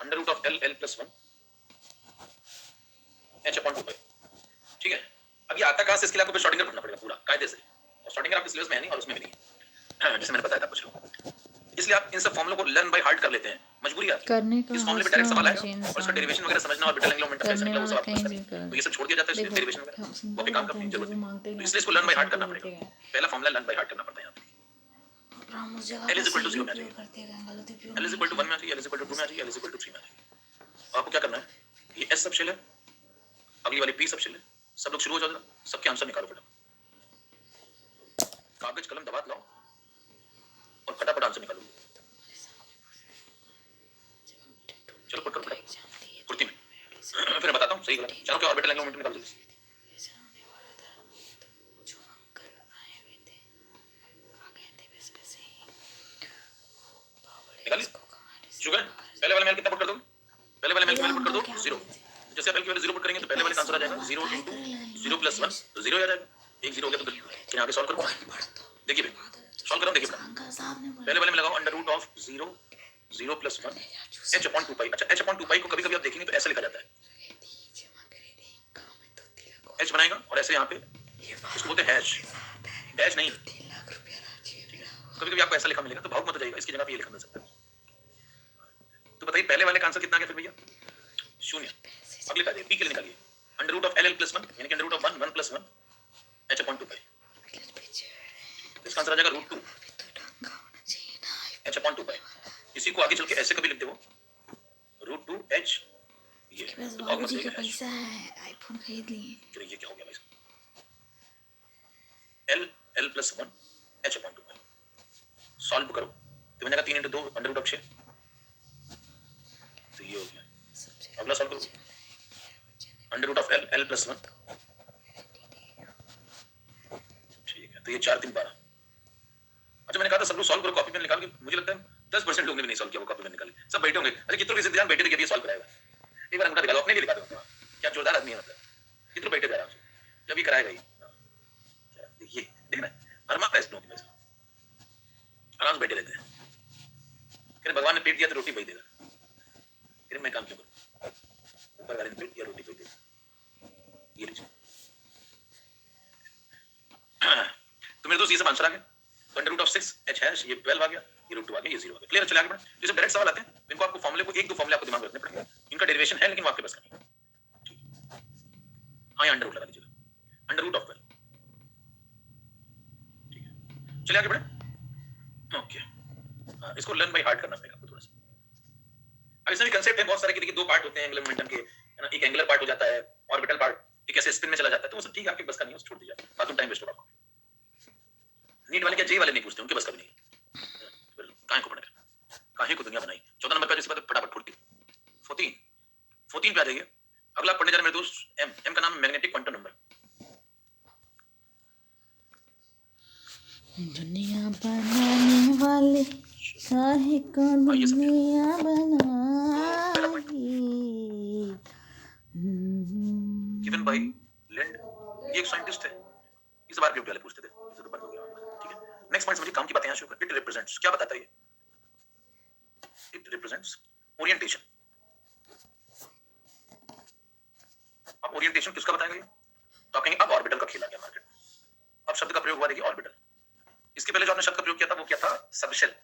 Speaker 1: √l l + 1 h/2π। ठीक है, अब ये आता कहां से? इसके लिए आपको श्रोडिंगर पढ़ना पड़ेगा पूरा कायदे से, और श्रोडिंगर आपके सिलेबस में है नहीं और उसमें भी नहीं है, जैसे मैंने बताया था कुछ लोग। इसलिए आप इन सब फॉर्मूलों को लर्न बाय हार्ट कर लेते हैं, मजबूरी है
Speaker 2: करने का
Speaker 1: इस फॉर्मूले पे डायरेक्ट सवाल आएगा और उसका
Speaker 2: इंसान
Speaker 1: डेरिवेशन वगैरह समझना, ऑर्बिटल एंगुलर मोमेंटम कैसे निकला वो सब आपको
Speaker 2: कहीं
Speaker 1: समझना
Speaker 2: भी
Speaker 1: है।
Speaker 2: कर
Speaker 1: तो ये सब छोड़ दिया जाता है, इसलिए
Speaker 2: देखो
Speaker 1: डेरिवेशन वगैरह वो पे काम करने की जरूरत नहीं।
Speaker 2: मांगते
Speaker 1: तो इसलिए इसको लर्न बाय हार्ट करना पड़ेगा। पहला फॉर्मूला लर्न बाय हार्ट करना पड़ता है यहाँ पे। l = 0 में आ जाएगा, l = 1 में आ जाएगा, l = 2 में आ जाएगा, l = 3 में आ जाएगा। आपको क्या करना है? ये s सबशेल है, अगली वाली p सबशेल है। सब लोग शुरू हो जाओ, सबके आंसर निकालो फटाफट। कागज कलम दबात लाओ और फटाफट आंसर निकालो। चलो पुट करो फुर्ती में। फिर मैं बताता हूँ सही गलत। चलो क्या ऑर्बिटल एंगुलर मोमेंटम निकाल दो। निकालिए। शुगर पहले वाले में कितना पुट कर दो? पहले वाले में पुट कर दो 0। जैसे आप l की वैल्यू 0 पुट करेंगे तो पहले वाले का आंसर आ जाएगा 0 * 0 + 1 तो 0 आ जाएगा। एक 0 हो गया तो फिर आगे सॉल्व करो। देखिए भाई सॉल्व करो, देखिए पहले वाले में लगाओ √0 0 + 1 h/2π। अच्छा h/2π को कभी-कभी आप देखेंगे तो ऐसे लिखा जाता है, h बनाएगा और ऐसे यहाँ पे इसको बोलते हैं हैश, डैश नहीं। कभी-कभी आपको ऐसा लिखा मिलेगा तो भावुक मत हो जाइएगा, इसकी जगह पे ये लिखा मिल सकता है। तो बताइए पहले वाले का आंसर कितना आ गया फिर भैया? 0। अगले का p के लिए निकालिए √l + 1 यानी कि √1 1 + 1 h/2π। इसका आंसर आ जाएगा √2 h/2π। इसी को आगे चल के ऐसे कभी लिख दो √2 h। ये
Speaker 2: बाबूजी का पैसा है, आईफोन खरीद लिए।
Speaker 1: ये क्या हो गया भाई? l l + 1 h/2π। सॉल्व करो तो बनेगा 3 × 2 √6। तो ये हो गया। अगला सॉल्व करो √l l + 1। ठीक है, तो ये 4 3 12। अच्छा मैंने कहा था सब लोग सॉल्व करो कॉपी पेन निकाल के, मुझे लगता है 10% लोगों ने भी नहीं सॉल्व किया वो कॉपी पेन निकाल के, सब बैठे होंगे। अरे कितने भी सिद्धांत बैठे थे कि ये सॉल्व कराएगा, एक बार अंगूठा दिखा दो, अपने लिए दिखा दो, क्या जोरदार आदमी है मतलब, कितने बैठे थे आराम से, जब ये कराएगा ही देखिए, देखना अरमा पैसे लोग आराम से बैठे रहते हैं, फिर भगवान ने पेट दिया तो रोटी भेज देगा, फिर मैं काम क्यों करूं, ऊपर वाले ने पेट दिया रोटी भेज देगा, ये लीजिए। तो मेरे दोस्त ये सब आंसर आ गया, तो under root of 6 h hash ये 12 आ गया, ये रूट 2 आ गया, ये 0 आ गया। क्लियर? चले आगे बढ़े। जैसे डायरेक्ट सवाल आते हैं इनको आपको फॉर्मूले को एक दो फॉर्मूले आपको दिमाग में रखने पड़ेंगे, इनका डेरिवेशन है लेकिन वो आपके पास नहीं है। हाँ, अंडर रूट लगा दीजिएगा, अंडर रूट ऑफ 12। ठीक है, चलिए आगे बढ़े। ओके, इसको लर्न बाय हार्ट करना पड़ेगा आपको थोड़ा सा। अब इसमें भी कंसेप्ट है बहुत सारे कि देखिए दो पार्ट होते हैं एंगुलर मोमेंटम के, है ना, एक एंगुलर पार्ट हो जाता है, ऑर्बिटल पार्ट एक ऐसे स्पिन में चला जाता है, तो वो सब ठीक है, आपके बस का नहीं है, छोड़ दीजिए, फालतू टाइम वेस्ट होगा। नीट वाले क्या जे वाले नहीं पूछते, उनके बस का भी नहीं, काहे को पढ़ेगा, काहे को दुनिया बनाई। 14 नंबर का जिसके बाद फटाफट 14 पे आ जाइए। अगला पढ़ने जा रहे मेरे दोस्त एम का नाम मैग्नेटिक क्वांटम नंबर।
Speaker 2: दुनिया बनाने वाले काहे को दुनिया बनाई।
Speaker 1: गिवन बाय लैंड, ये एक साइंटिस्ट है, इस बार के वाले पूछते थे, इसे तो बंद हो गया। ठीक है, नेक्स्ट पॉइंट समझिए, काम की बातें यहां शुरू कर। इट रिप्रेजेंट्स, क्या बताता है ये? It represents orientation. अब ओरिएंटेशन किसका बताएगा ये? तो आप कहेंगे अब ऑर्बिटल का खेल आ गया मार्केट में। अब शब्द का प्रयोग हुआ देखिए ऑर्बिटल, इसके पहले जो आपने शब्द का प्रयोग किया था वो क्या था? सबशेल।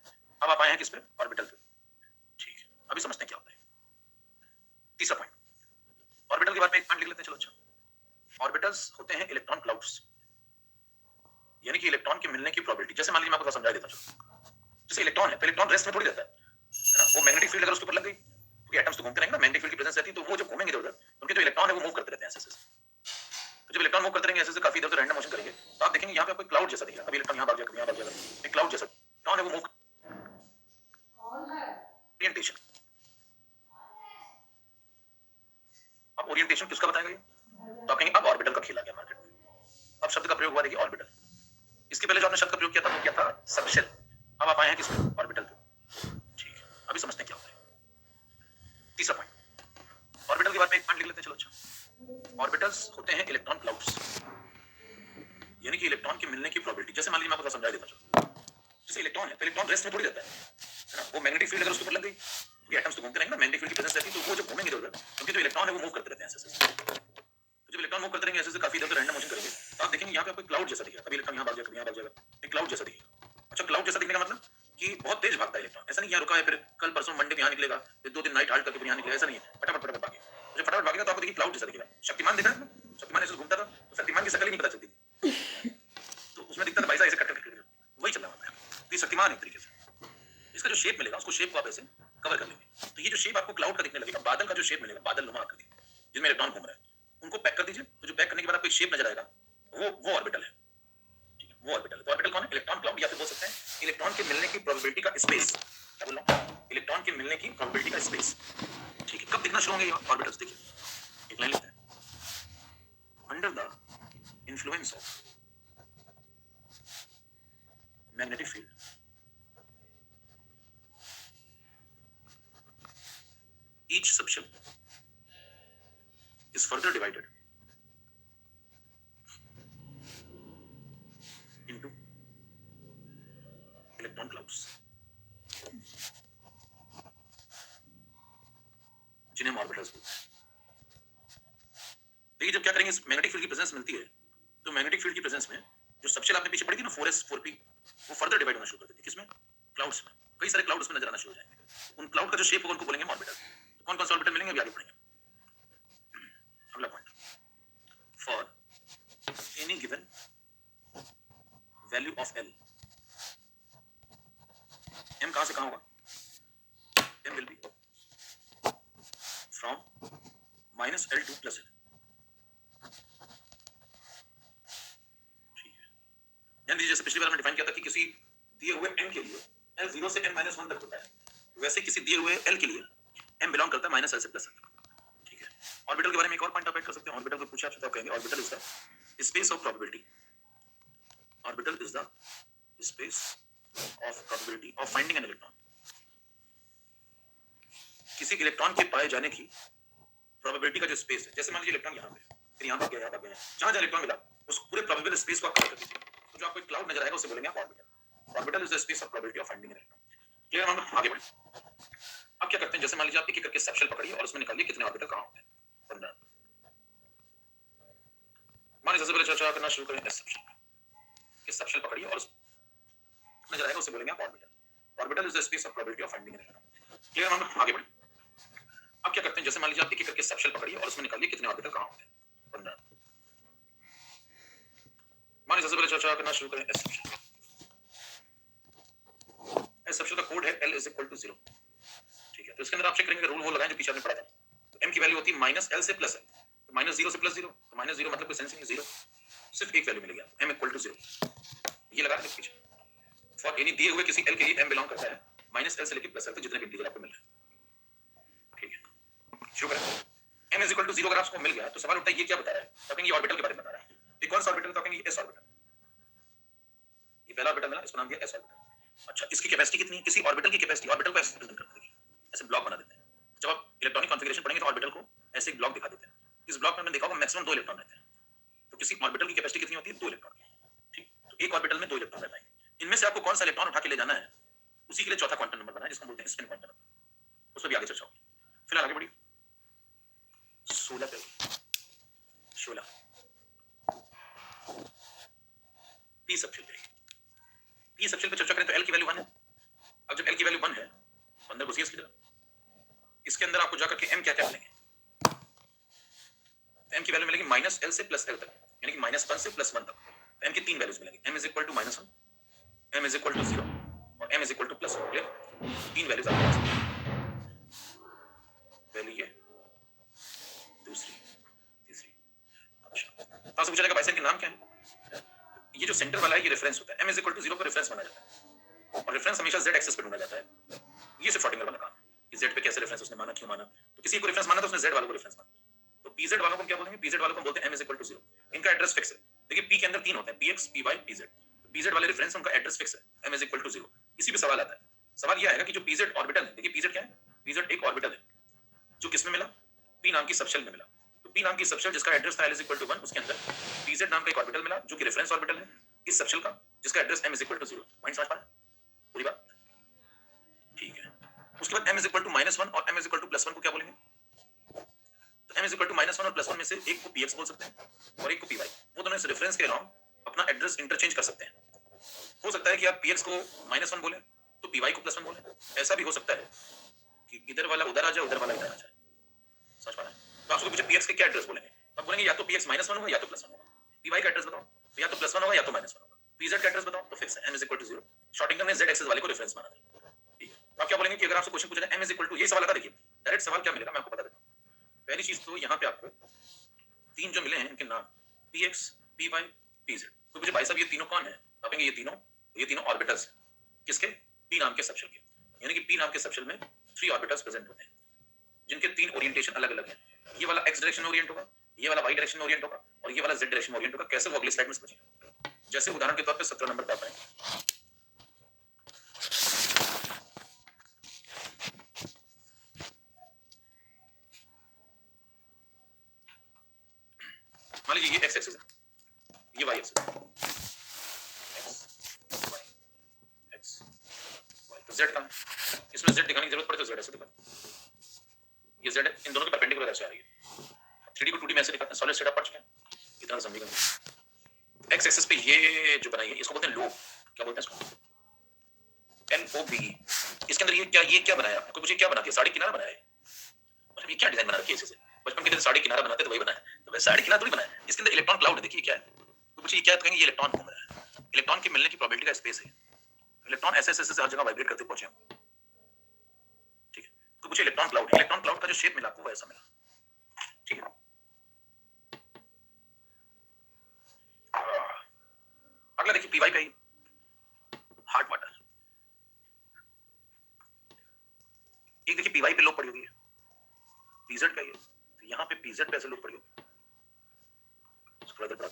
Speaker 1: अब आप आए हैं किस पे? ऑर्बिटल पे। ठीक है, अभी समझते हैं क्या होता है। तीसरा पॉइंट, ऑर्बिटल के बारे में एक पॉइंट लिख लेते हैं। चलो अच्छा, ऑर्बिटल्स होते हैं इलेक्ट्रॉन क्लाउड्स, यानी कि इलेक्ट्रॉन के मिलने की प्रोबेबिलिटी। जैसे मान लीजिए मैं आपको समझा देता हूं, जैसे इलेक्ट्रॉन है तो इलेक्ट्रॉन रेस्ट में थोड़ी रहता है ना, वो मैग्नेटिक फील्ड अगर उसके ऊपर लग गई, क्योंकि एटम्स तो घूमते रहेंगे ना, मैग्नेटिक फील्ड की प्रेजेंस रहती है, तो वो जब घूमेंगे इधर-उधर, उनके जो इलेक्ट्रॉन है वो मूव करते रहते हैं ऐसे ऐसे। तो जब इलेक्ट्रॉन मूव करते रहेंगे ऐसे ऐसे काफी इधर उधर रैंडम मोशन करेंगे, तो आप देखेंगे यहाँ पे आपको क्लाउड जैसा दिखेगा, कभी इलेक्ट्रॉन यहाँ भाग जाएगा, कभी यहाँ भाग जाएगा, एक क्लाउड जैसा इलेक्ट्रॉन है वो मूव। ओरिएंटेशन, अब ओरिएंटेशन किसका बताएगा ये? तो आप कहेंगे अब ऑर्बिटल का खेल आ गया मार्केट में। अब शब्द का प्रयोग हुआ देखिए ऑर्बिटल, इसके पहले जो आपने शब्द का प्रयोग किया था वो क्या था? सबशेल। अब आप आए हैं किस पे? ऑर्बिटल पे। ठीक है, अभी समझते हैं क्या होता है। तीसरा पॉइंट, ऑर्बिटल के बारे में एक पॉइंट लिख लेते हैं। चलो अच्छा, ऑर्बिटल्स होते हैं इलेक्ट्रॉन क्लाउड्स, यानी कि इलेक्ट्रॉन के मिलने की प्रोबेबिलिटी। जैसे मान लीजिए मैं आपको समझा देता हूं, जैसे इलेक्ट्रॉन है तो इलेक्ट्रॉन रेस्ट में थोड़ी रहता है ना, वो मैग्नेटिक फील्ड अगर उसके ऊपर लग गई, क्योंकि एटम्स तो घूमते रहेंगे ना, मैग्नेटिक फील्ड की प्रेजेंस रहती है, तो वो जब घूमेंगे इधर-उधर, क्योंकि जो इलेक्ट्रॉन है वो मूव करते रहते हैं ऐसे ऐसे। तो जब इलेक्ट्रॉन मूव करते रहेंगे ऐसे ऐसे काफी इधर रैंडम मोशन करेंगे, तो आप देखेंगे यहाँ पे आपको क्लाउड जैसा दिखेगा, कभी इलेक्ट्रॉन यहाँ भाग जाएगा, कभी यहाँ भाग जाएगा, एक क्लाउड जैसा दिखेगा। अच्छा, क्लाउड जैसा दिखने का मतलब कि बहुत तेज भागता है इलेक्ट्रॉन, ऐसा नहीं यहाँ रुका है, फिर कल परसों मंडे को यहाँ निकलेगा, फिर 2 दिन नाइट हाल्ट करके फिर यहाँ निकलेगा, ऐसा नहीं है, फटाफट फटाफट भागेगा। जब फटाफट भागेगा तो आपको देखिए क्लाउड जैसा दिखेगा। शक्तिमान देखा है? शक्तिमान ऐसे घूमता था तो शक्तिमान की शक्ल ही नहीं पता चलती थी, तो उसमें दिखता था भाई साहब ऐसे कट कट, वही चल रहा है। ये शक्तिमान एक तरीके से, इसका जो शेप मिलेगा उसको शेप को आप ऐसे कवर कर लेंगे, तो ये जो शेप आपको क्लाउड का दिखने लगेगा, बादल का जो शेप मिलेगा, बादल नुमा आकृति जिसमें इलेक्ट्रॉन घूम रहा है, उनको पैक कर दीजिए। तो जो पैक करने के बाद आपको एक शेप नजर आएगा, वो ऑर्बिटल है। ठीक है, वो ऑर्बिटल है। तो ऑर्बिटल कौन है? इलेक्ट्रॉन क्लाउड, या फिर बोल सकते हैं इलेक्ट्रॉन के मिलने की प्रोबेबिलिटी का स्पेस। क्या बोल रहा हूं? इलेक्ट्रॉन के मिलने की प्रोबेबिलिटी का स्पेस। ठीक है, कब दिखना शुरू होंगे ये ऑर्बिटल्स? देखिए एक लाइन लेते हैं, under the influence of magnetic field each subshell is further divided into electron clouds, जिन्हें हम ऑर्बिटल्स बोलते हैं। देखिए जब क्या करेंगे, मैग्नेटिक फील्ड की प्रेजेंस मिलती है, तो मैग्नेटिक फील्ड की प्रेजेंस में जो सबशेल आपने पीछे पढ़ी थी ना 4s 4p, वो फर्दर डिवाइड होना शुरू कर देती है। किसमें? क्लाउड्स में। कई सारे क्लाउड उसमें नजर आना शुरू हो जाएंगे। उन क्लाउड का जो शेप होगा उनको बोलेंगे ऑर्बिटल। तो कौन कौन से ऑर्बिटल मिलेंगे अभी आगे पढ़ेंगे। अगला point, for any given value of L, M कहां से कहां होगा? M will be from -L to +L। ठीक है, ध्यान दीजिए, जैसे पिछली बार हमने डिफाइन किया था कि किसी दिए हुए m के लिए L 0 से n - 1 तक होता है, वैसे किसी दिए हुए L के लिए m बिलोंग करता है -L से +L तक। ठीक है, ऑर्बिटल के बारे में एक और पॉइंट आप ऐड कर सकते हैं। ऑर्बिटल को पूछा आपसे तो आप कहेंगे orbital is the space of probability. Orbital is the space of probability of finding an electron. किसी इलेक्ट्रॉन के पाए जाने की प्रोबेबिलिटी का जो स्पेस है, जैसे मान लीजिए इलेक्ट्रॉन यहाँ पे, फिर यहाँ पर गया, यहाँ पर गया, जहाँ जहाँ इलेक्ट्रॉन मिला उस पूरे प्रोबेबल स्पेस को आप कवर कर दीजिए, तो जो आपको एक क्लाउड नजर आएगा उसे बोलेंगे आप orbital. Orbital is the space of probability of finding an electron. Clear? हम आगे बढ़े। अब क्या करते हैं, जैसे मान लीजिए आप एक एक करके सबशेल पकड़िए और उसमें निकालिए कितने ऑर्बिटल कहाँ होते हैं। 15। मान लीजिए सबसे पहले चर्चा करना शुरू करें एस सबशेल। इस सबशेल पकड़िए और नजर आएगा उसे बोलेंगे आप orbital. Orbital is the space of probability of finding an electron. Clear? हम आगे बढ़े। अब क्या करते हैं, जैसे मान लीजिए आप एक एक करके सबशेल पकड़िए और उसमें निकालिए कितने ऑर्बिटल कहाँ होते हैं। 15। मान लीजिए सबसे पहले चर्चा करना शुरू करें एस सबशेल। एस सबशेल का कोड है L इज इक्वल टू 0। ठीक है, तो इसके अंदर आप चेक करेंगे, रूल वो लगाएं जो पीछे आपने पढ़ा था। तो m की वैल्यू होती है माइनस L से प्लस L, तो माइनस 0 से प्लस 0, तो माइनस 0 मतलब कोई सेंस नहीं, 0 सिर्फ एक वैल्यू मिलेगी आपको, m इक्वल टू 0। ये लगा दें पीछे। फॉर एनी दिए हुए किसी l के लिए m बिलोंग करता है माइनस L से लेकर प्लस L तक जितने भी इंटीजर आपको मिल रहे हैं। ठीक है, शुरू करें। m इज इक्वल टू 0 अगर आपको मिल गया तो सवाल उठता है ये क्या बता रहा है, तो कहेंगे ये ऑर्बिटल के बारे में बता रहा है। ये कौन सा ऑर्बिटल, तो कहेंगे s ऑर्बिटल। ये पहला ऑर्बिटल मिला, इसका नाम दिया s ऑर्बिटल। अच्छा, इसकी कैपेसिटी कितनी है, किसी ऑर्बिटल की कैपेसिटी, ऑर्बिटल को ऐसे रिप्रेजेंट करते हैं, ऐसे ब्लॉक बना देते हैं। जब आप इलेक्ट्रॉनिक कॉन्फ़िगरेशन पढ़ेंगे तो ऑर्बिटल को ऐसे एक ब्लॉक दिखा देते हैं। इस ब्लॉक में हमने देखा होगा मैक्सिमम 2 इलेक्ट्रॉन रहते हैं। तो किसी ऑर्बिटल की कैपेसिटी कितनी होती है, 2 इलेक्ट्रॉन की। ठीक, तो एक ऑर्बिटल में 2 इलेक्ट्रॉन रहते हैं। इनमें से आपको कौन सा इलेक्ट्रॉन उठा के ले जाना है, उसी के लिए चौथा क्वांटम नंबर बना है जिसको बोलते हैं स्पिन क्वांटम नंबर। उस पर भी आगे चर्चा होगी। फिलहाल आगे बढ़िए। 16 पे 16 पी सबशेल पे। पी सबशेल पे चर्चा करें तो एल की वैल्यू 1 है। अब जब एल की वैल्यू 1 है तो अंदर घुसिए इसकी तरफ। इसके अंदर आपको जाकर के एम क्या क्या मिलेंगे, एम की वैल्यू मिलेगी माइनस एल से प्लस एल तक, यानी कि माइनस 1 से प्लस 1 तक। तो एम की 3 वैल्यूज मिलेंगी, M is equal to minus 1, M is equal to 0 और M is equal to plus 1। Clear? 3 values आपके पास हैं। पहली ये, दूसरी, तीसरी। अच्छा, तो आपसे पूछा जाएगा भाई साहब के नाम क्या है। ये जो सेंटर वाला है ये रेफरेंस होता है, एम इज इक्वल टू 0 पर रेफरेंस माना जाता है और रेफरेंस हमेशा z एक्सिस पे ढूंढा जाता है। ये सिर्फ शॉर्टिंग वाला काम है कि z पे कैसे रेफरेंस उसने माना, क्यों माना। तो किसी को रेफरेंस माना तो उसने z वालों को रेफरेंस माना। तो pz वालों को क्या बोलेंगे, pz वालों को बोलते हैं m इज इक्वल टू 0। इनका एड्रेस फिक्स है। देखिए p के अंदर 3 होते हैं, px py pz। तो pz वाले रेफरेंस उनका एड्रेस फिक्स है, m इज इक्वल टू 0। इसी पे सवाल आता है। सवाल यह आएगा कि जो pz ऑर्बिटल है, देखिए pz क्या है, pz एक ऑर्बिटल है जो किसमें मिला, p नाम की सबशेल में मिला। तो p नाम की सबशेल जिसका एड्रेस था l इज इक्वल टू 1, उसके अंदर pz नाम का एक ऑर्बिटल मिला जो कि रेफरेंस ऑर्बिटल है इस सबशेल का, जिसका address m is equal to 0। Point समझ पा रहे हैं पूरी बात? ठीक है। उसके बाद m is equal to minus 1 और m is equal to plus 1 को क्या बोलेंगे, तो m is equal to minus 1 और प्लस 1 में से एक को px बोल सकते हैं और एक को py। वो दोनों इस रेफरेंस के अलावा अपना एड्रेस इंटरचेंज कर सकते हैं। हो सकता है कि आप px को माइनस 1 बोले तो py को प्लस 1 बोले। ऐसा भी हो सकता है कि इधर वाला उधर आ जाए, उधर वाला इधर आ जाए। समझ पा रहे हैं? तो आपसे पूछे px के क्या एड्रेस बोलेंगे, तो आप बोलेंगे या तो px माइनस 1 होगा या तो प्लस 1 होगा। py का एड्रेस बताओ, तो या तो प्लस 1 होगा या तो माइनस 1 होगा। pz का एड्रेस बताओ, तो फिक्स है m is equal to 0। Sorting करने z एक्सिस वाले को रेफरेंस माना है। ठीक है, तो आप क्या बोलेंगे कि अगर आपसे क्वेश्चन पूछा जाए m इज इक्वल टू, ये सवाल आता, देखिए डायरेक्ट सवाल क्या मिलेगा मैं आपको बता देता हूं। पहली चीज तो यहाँ पे आपको 3 जो मिले हैं इनके नाम px py pz। तो मुझे भाई साहब ये तीनों कौन है, आप कहेंगे ये तीनों ऑर्बिटल्स हैं किसके, p नाम के सबशेल के। यानी कि p नाम के सबशेल में 3 ऑर्बिटल्स प्रेजेंट होते हैं जिनके 3 ओरिएंटेशन अलग अलग हैं। ये वाला x डायरेक्शन में ओरिएंट होगा, ये वाला y डायरेक्शन में ओरिएंट होगा और ये वाला z डायरेक्शन में ओरिएंट होगा। कैसे, वो अगली स्लाइड में समझिए। जैसे उदाहरण के तौर पे 17 नंबर पे आप आएंगे, मान लीजिए ये x एक्सिस है, ये y एक्सिस है, x y, तो z कहां है, इसमें z दिखाने की जरूरत पड़े तो z ऐसे दिखा, ये z है, इन दोनों के परपेंडिकुलर ऐसे आ रही है। 3D को 2D में ऐसे दिखाते हैं, सॉलिड स्टेट आप पढ़ चुके हैं, इतना समझिएगा। x एक्सिस पे ये जो बनाई है इसको बोलते हैं लोब, क्या बोलते हैं इसको, LOBE। इसके अंदर ये क्या बनाया आपने, कोई मुझे क्या बना दिया, साड़ी किनारा बनाया है, मतलब ये क्या डिजाइन बना रखी है इससे। बचपन के दिन साड़ी किनारा बनाते तो वही बनाया, तो वैसे साड़ी किनारा थोड़ी बनाया। इसके अंदर इलेक्ट्रॉन क्लाउड है, देखिए क्या है, तो मुझे ये क्या कहेंगे, ये इलेक्ट्रॉन घूम रहा है, इलेक्ट्रॉन के मिलने की प्रोबेबिलिटी का स्पेस है। इलेक्ट्रॉन ऐसे ऐसे हर जगह वाइब्रेट करते पहुंचे हम। ठीक है, तो मुझे इलेक्ट्रॉन क्लाउड का जो शेप मिला आपको वो ऐसा मिला। ठीक है, अगला देखिए पीवाई पे हार्ट वाटर। एक देखिए पीवाई पे लोग पड़ी हुई है, पीजेड का ये, तो यहाँ पे पीजेड पे ऐसे लोग पड़ी हुई, थोड़ा इधर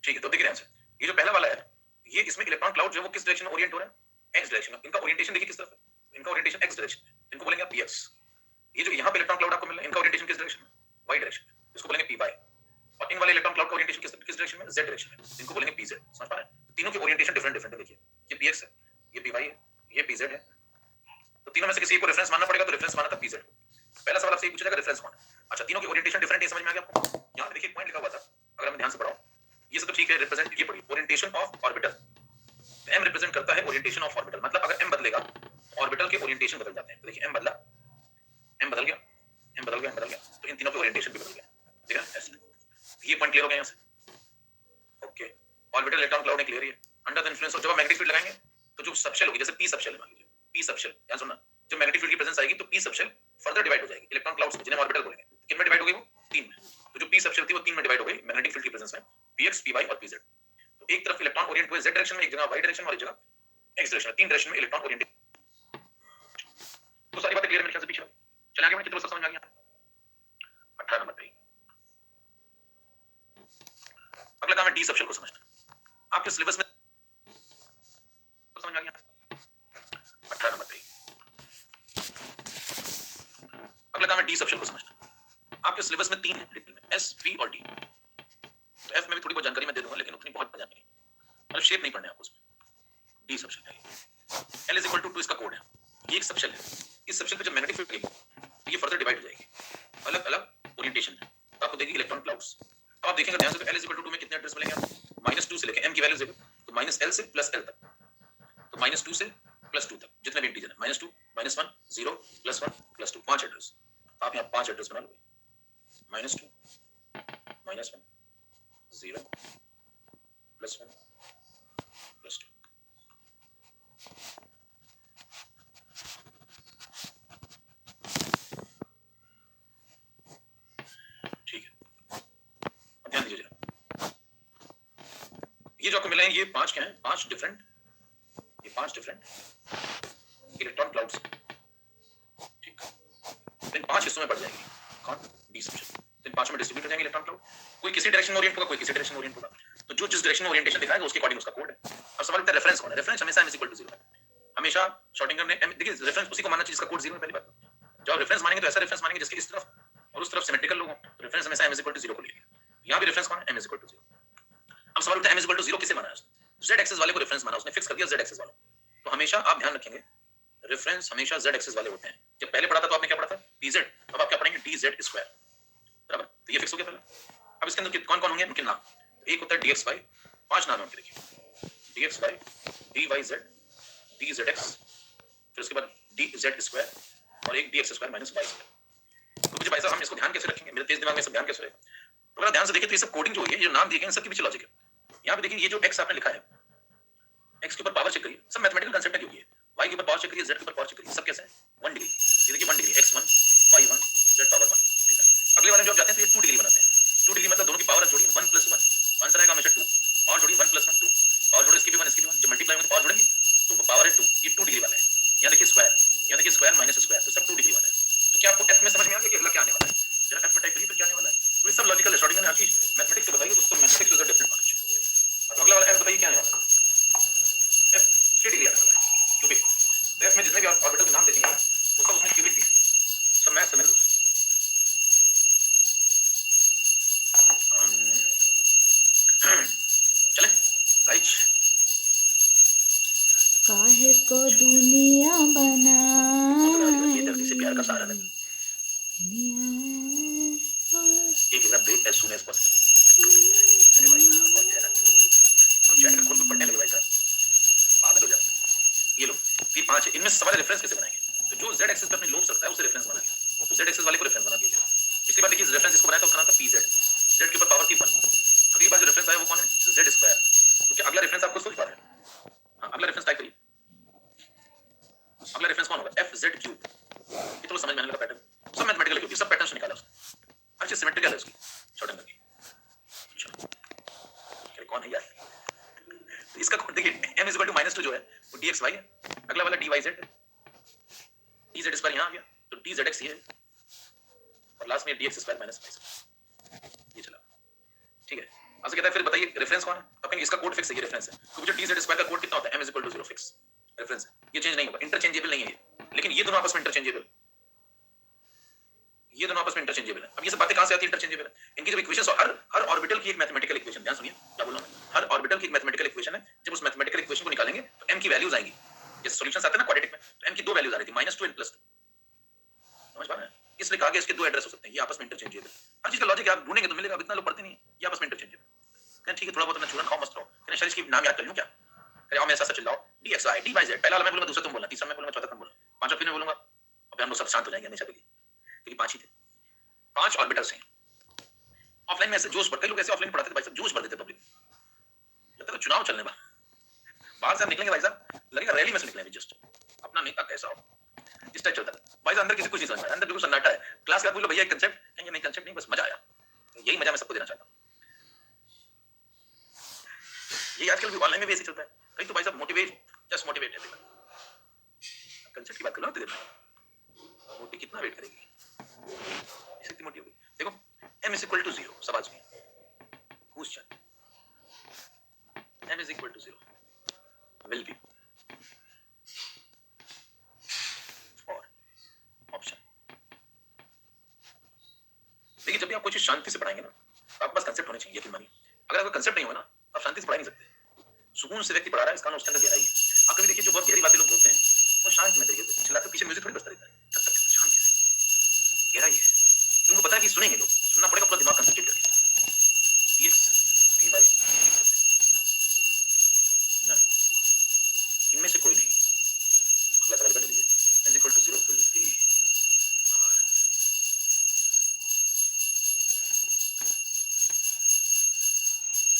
Speaker 1: ठीक है, तो देखिए आंसर, ये जो पहला वाला है, ये इसमें इलेक्ट्रॉन क्लाउड जो है वो किस डायरेक्शन में ओरिएंट हो रहा है? एक्स डायरेक्शन में। इनका ओरिएंटेशन देखिए किस तरफ है? इनका ओरिएंटेशन एक्स डायरेक्शन है, इनको बोलेंगे आप पीएक्स। ये जो यहाँ पे इलेक्ट्रॉन क्लाउड आपको मिल रहा है, इनका ओरिएंटेशन किस डायरेक्शन में? वाई डायरेक्शन में, इसको बोलेंगे पी वाई। और इन वाले इलेक्ट्रॉन क्लाउड का ओरिएंटेशन किस डायरेक्शन में? जेड डायरेक्शन में, इनको बोलेंगे पीजेड। समझ पा रहे हैं? तो तीनों के ओरिएंटेशन डिफरेंट डिफरेंट है। देखिए ये पीएक्स है, ये पीवाई है, ये पीजेड है। तो तीनों में से किसी एक को रेफरेंस मानना पड़ेगा, तो रेफरेंस माना था पीजेड। पहला सवाल आपसे ये पूछा जाएगा रेफरेंस कौन है। अच्छा, तीनों के ओरिएंटेशन डिफरेंट है, समझ में आ गया आपको? यहाँ पे देखिए एक पॉइंट लिखा हुआ था, अगर हम ध्यान से पढ़ाओ, ये सब तो ठीक है, रिप्रेजेंट ये पढ़िए, orientation of orbital. m represent करता है ओरिएंटेशन ऑफ ऑर्बिटल, मतलब अगर m बदलेगा ऑर्बिटल के ओरिएंटेशन बदल जाते हैं। तो देखिए m बदला, m बदल गया, m बदल गया, m बदल गया, तो इन तीनों के ओरिएंटेशन भी बदल गया। ठीक है, ऐसे ये पॉइंट क्लियर हो गया यहाँ से। ओके, ऑर्बिटल इलेक्ट्रॉन क्लाउड है, क्लियर है। अंडर द इन्फ्लुएंस ऑफ, जब आप मैग्नेटिक फील्ड लगाएंगे तो जो सबशेल होगी, जैसे p सबशेल मान लीजिए, p सबशेल, याद सुनना, जब मैग्नेटिक फील्ड की प्रेजेंस आएगी तो p सबशेल फर्दर डिवाइड हो जाएगी इलेक्ट्रॉन क्लाउड्स में, जिन्हें ऑर्बिटल बोलेंगे। किन में डिवाइड हो गई वो? 3 में। तो जो p सबशेल थी वो 3 में डिवाइड हो गई मैग्नेटिक फील्ड की प्रेजेंस में, px, py और pz। तो एक तरफ इलेक्ट्रॉन ओरिएंट हुए z डायरेक्शन में, एक जगह y डायरेक्शन में और एक जगह x डायरेक्शन में, 3 डायरेक्शन में इलेक्ट्रॉन ओरिएंटेड। तो सारी बातें क्लियर है मेरे ख्याल से। पीछे चले आगे, कितने सब समझ में आ गया? 18 नंबर पे अगला काम है डी सबशेल को समझना। आपके सिलेबस में समझ में आ गया? 18 नंबर पे अगला काम है डी सबशेल को समझना। आपके सिलेबस में 3 है डिटेल में, एस, पी और डी। तो एफ में भी थोड़ी बहुत जानकारी मैं दे दूंगा, लेकिन उतनी बहुत जानकारी नहीं, मतलब शेप नहीं पढ़ने आपको उसमें। डी सबशेल है, L इज इक्वल टू 2 इसका कोड है। ये एक सबशेल है, इस सबशेल पे जब मैग्नेटिक फील्ड लगेगी तो ये फर्दर डिवाइड हो जाएगी, अलग अलग ओरिएंटेशन है, तो आपको देगी इलेक्ट्रॉन क्लाउड्स। अब आप देखेंगे ध्यान से, L इज इक्वल टू 2 में कितने एड्रेस मिलेंगे आपको? -2 से लेके m की वैल्यू 0, तो -L से +L तक, तो -2 से +2 तक जितने भी इंटीजर है, -2, -1, 0, +1, +2, 5 एड्रेस। आप यहाँ 5 एड्रेस बना लोगे, -2, -1, 0, +1, +2। ठीक है, अब ध्यान दीजिए जरा, ये जो आपको मिले हैं ये 5 क्या है? 5 डिफरेंट इलेक्ट्रॉन क्लाउड्स। ठीक, इन 5 हिस्सों में बढ़ जाएंगे। कौन? D subshell. इन 5 में डिस्ट्रीब्यूट हो जाएंगे इलेक्ट्रॉन क्लाउड, कोई किसी डायरेक्शन में ओरिएंट होगा, कोई किसी डायरेक्शन में ओरिएंट होगा। तो जो जिस डायरेक्शन में ओरिएंटेशन दिखाएगा उसके अकॉर्डिंग उसका कोड है। अब सवाल उठता है रेफरेंस कौन है? रेफरेंस हमेशा m = 0 है, हमेशा शॉर्टिंग करने देखिए रेफरेंस उसी को मानना चाहिए जिसका कोड 0 है। पहली बात, जब रेफरेंस मानेंगे तो ऐसा रेफरेंस मानेंगे जिसके इस तरफ और उस तरफ सिमेट्रिकल लोग हों, तो रेफरेंस हमेशा m = 0 को लेंगे। यहाँ भी रेफरेंस कौन है? m = 0। अब सवाल उठता है m = 0 किसे माना है? z एक्सिस वाले को रेफरेंस माना, उसने फिक्स कर दिया z एक्सिस वाला। तो हमेशा आप ध्यान रखेंगे रेफरेंस हमेशा z एक्सिस वाले होते हैं। जब पहले पढ़ा था तो आपने क्या पढ़ा था? dz, अब आप क्या पढ़ेंगे? dz², बराबर। तो ये फिक्स हो गया पहले। अब इसके अंदर कौन कौन होंगे उनके नाम? एक होता है dxy, 5 नाम है उनके, देखिए dxy, dyz, dzx, फिर उसके बाद dz² और एक dx² - y²। तो मुझे भाई साहब हम इसको ध्यान कैसे रखेंगे? मेरे तेज दिमाग में सब ध्यान कैसे रहेगा? तो अगर ध्यान से देखिए तो ये सब कोडिंग जो है, ये जो नाम दिए गए हैं सब के पीछे लॉजिक है। यहाँ पे देखिए ये जो x आपने लिखा है, x के ऊपर पावर चेक करिए, सब मैथमेटिकल कांसेप्ट है क्योंकि है। y के ऊपर पावर चेक करिए, z के ऊपर पावर चेक करिए, सब कैसे है? 1 डिग्री। ये देखिए 1 degree, x1, y1, z power 1, ठीक है। अगले वाले जो आप जाते हैं तो ये 2 डिग्री बनाते हैं। 2 डिग्री मतलब दोनों की पावर जोड़िए, 1 + 1, आंसर आएगा हमेशा 2। और जोड़िए 1 + 1 2, और जोड़िए इसकी भी 1 इसकी भी 1, जब मल्टीप्लाई में पावर जोड़ेंगे तो पावर है 2, ये 2 डिग्री वाला है। यहाँ देखिए स्क्वायर, यहाँ देखिए स्क्वायर माइनस स्क्वायर, तो सब 2 डिग्री वाला है। तो क्या आपको f में समझ में आ गया कि अगला क्या आने वाला है? जरा f में टाइप करिए तो क्या आने वाला है। तो ये सब लॉजिकल है, शॉर्टिंग में हर चीज मैथमेटिक्स से बताइए, दोस्तों mathematics is a different knowledge. अब अगला वाला f बताइए क्या आने वाला है? f 3 डिग्री आने वाला है, क्यूबिक। तो f में जितने भी ऑर्बिटल के नाम देखेंगे वो सब उसमें क्यूबिक थी, सब मैं समझ लूं। चले गाइस,
Speaker 2: काहे को दुनिया बनाई,
Speaker 1: ये धरती से प्यार का सहारा है।
Speaker 2: दुनिया
Speaker 1: एक एकदम break as soon as possible. अरे भाई साहब बहुत जहरा तो चैट का खोल के पढ़ने लगे भाई साहब, पागल हो जाते। ये लो, ये 5 है, इनमें सवाल रेफरेंस कैसे बनाएंगे? तो जो z एक्सिस पे अपने लोब सकता है उसे रेफरेंस बनाएंगे, तो z एक्सिस वाले को रेफरेंस बना दिया। इसके बाद देखिए रेफरेंस इसको बनाया तो उसका नाम था pz, z के ऊपर पावर की 1। अगली बार जो रेफरेंस आया वो कौन है? z²। तो क्या अगला रेफरेंस आपको सोच पा रहे हैं? हां, अगला रेफरेंस टाइप करिए। अगला रेफरेंस कौन होगा? fz3। ये तो समझ में आने लगा पैटर्न, सब मैथमेटिकल क्योंकि सब पैटर्न से निकाला उसने, हर चीज सिमेट्रिकल है उसकी, शॉर्टन करके। क्या कौन है यार? तो इसका कोड देखिए, m = -2 जो है वो dxy है, अगला वाला dyz है, dz² यहाँ आ गया तो dzx ये है, और लास्ट में dx² - y²। ये चला, ठीक है। ऐसे कहता है फिर बताइए रेफरेंस कौन है, तो कहेंगे इसका कोड फिक्स है, ये रेफरेंस है। तो मुझे dz स्क्वायर का कोड कितना होता है, m = 0 फिक्स रेफरेंस है, ये चेंज नहीं होगा, इंटरचेंजेबल नहीं है ये, लेकिन ये दोनों आपस में इंटरचेंजेबल, ये दोनों आपस में इंटरचेंजेबल है। अब ये सब बातें कहां से आती है इंटरचेंजेबल है, इनकी जब इक्वेशंस, हर ऑर्बिटल की एक मैथमेटिकल इक्वेशन, ध्यान सुनिए क्या बोल रहा हूं मैं, हर ऑर्बिटल की एक मैथमेटिकल इक्वेशन है, जब उस मैथमेटिकल इक्वेशन को निकालेंगे तो m की वैल्यूज आएंगी, जैसे सॉल्यूशंस आते हैं ना क्वाड्रेटिक में, तो m की दो वैल्यूज आ रही थी -2 and +2, समझ पा रहे हैं, इसलिए कहा गया इसके दो एड्रेस हो सकते हैं, ये आपस में इंटरचेंजेबल, हर चीज का लॉजिक आप ढूंढेंगे तो मिलेगा, अब इतना लोग पढ़ते नहीं है, ये आपस में इंटरचेंजेबल। कहते ठीक है थोड़ा बहुत मैं चूरन खाओ मस्त रहो, कहते शरीर की नाम याद कर लूं क्या, कहते आओ मेरे साथ चिल्लाओ dxy dy, पहला वाला मैं बोलूंगा, दूसरा तुम बोलना, तीसरा मैं बोलूंगा, चौथा तुम बोलना, पांचवा फिर मैं बोलूंगा, अब हम लोग सब शांत हो जाएंगे हमेशा के लिए, क्योंकि पांच ही थे, पांच ऑर्बिटल्स हैं। ऑफलाइन में ऐसे जोश बढ़ते, लोग ऐसे ऑफलाइन पढ़ाते थे भाई साहब, जोश भर देते पब्लिक, लगता है चुनाव चलने बाहर से हम निकलेंगे भाई साहब, लगेगा रैली में से निकले जस्ट, अपना नेता कैसा हो इस टाइप चलता है भाई साहब, अंदर किसी कुछ नहीं समझ में, अंदर बिल्कुल सन्नाटा है, क्लास का पूछ लो भैया एक कंसेप्ट, कहेंगे नहीं कंसेप्ट नहीं, बस मजा आया, यही मजा मैं सबको देना चाहता हूँ। ये आजकल भी ऑनलाइन में भी ऐसे चलता है, कहीं तो भाई साहब मोटिवेट, जस्ट मोटिवेट है, कंसेप्ट की बात कर लो ना, मोटी कितना वेट करेगी, इतनी मोटी होगी, देखो m = 0, सवाल सुनिए, question m = 0 will be for option. देखिए जब भी आप कोई चीज शांति से पढ़ाएंगे ना, तो आपके पास कंसेप्ट होने चाहिए, यकीन मानिए, अगर आपका कंसेप्ट नहीं होगा ना, आप शांति से पढ़ा नहीं सकते, सुकून से व्यक्ति पढ़ा रहा है, इसका उसके अंदर गहराई है। आप कभी देखिए जो बहुत गहरी बातें लोग बोलते हैं, वो शांत में तरीके से चिल्लाते, पीछे म्यूजिक थोड़ी बजता रहता है, शांति से, गहराई है, उनको पता है कि सुनेंगे लोग, सुनना पड़ेगा, पूरा दिमाग कंसंट्रेट करके, px p by none, इनमें से कोई नहीं, अगला सवाल कर लीजिए, m = 0 will be r,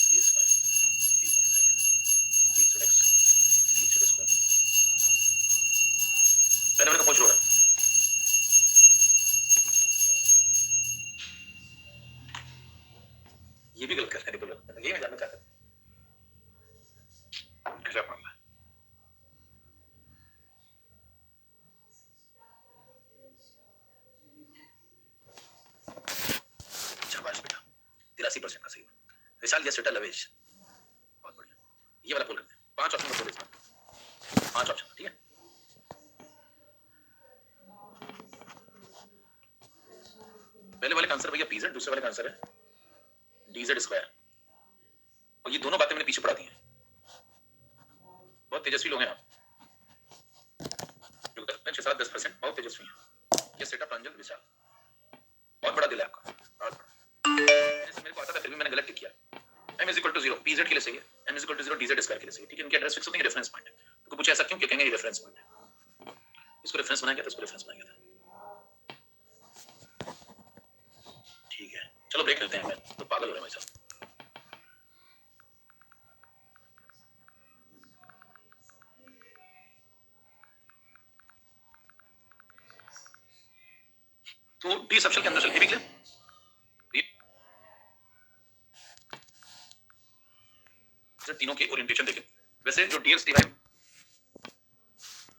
Speaker 1: dx by d by z, dx dz square, पहले वाले का पहुंच रहा है, ये भी गलत कर रहे हैं, ये मैं जानना चाहता हूं कैसे मामला है। शाबाश बेटा, 83% का सही है, विशाल या सेटल लवेश, बहुत बढ़िया, ये वाला पुल करते हैं, 5 ऑप्शन को इसमें, 5 ऑप्शन, ठीक है, पहले वाले का आंसर भैया pz, दूसरे वाले का आंसर है dz स्क्वायर, और ये दोनों बातें मैंने पीछे पढ़ा दी हैं, बहुत तेजस्वी लोग हैं आप, जो करते हैं 6-7-10%, बहुत तेजस्वी हैं, ये सेटअप प्रांजल विशाल, बहुत बड़ा दिल है आपका, बहुत बड़ा, जैसे मेरे को आता था फिर भी मैंने गलत टिक किया, m = 0 pz के लिए सही है, m = 0 dz स्क्वायर के लिए सही है, ठीक है, इनके एड्रेस फिक्स होते हैं, रेफरेंस पॉइंट है, तो पूछे ऐसा क्यों, क्या कहेंगे ये रेफरेंस पॉइंट है, इसको रेफरेंस बनाया गया था, इसको रेफरेंस बनाया गया था, ठीक है, चलो ब्रेक लेते हैं, मैं तो पागल हो रहा है भाई साहब। तो डी सबशेल के अंदर चलिए, क्लियर, तीनों के ओरिएंटेशन देखें, वैसे जो dx dy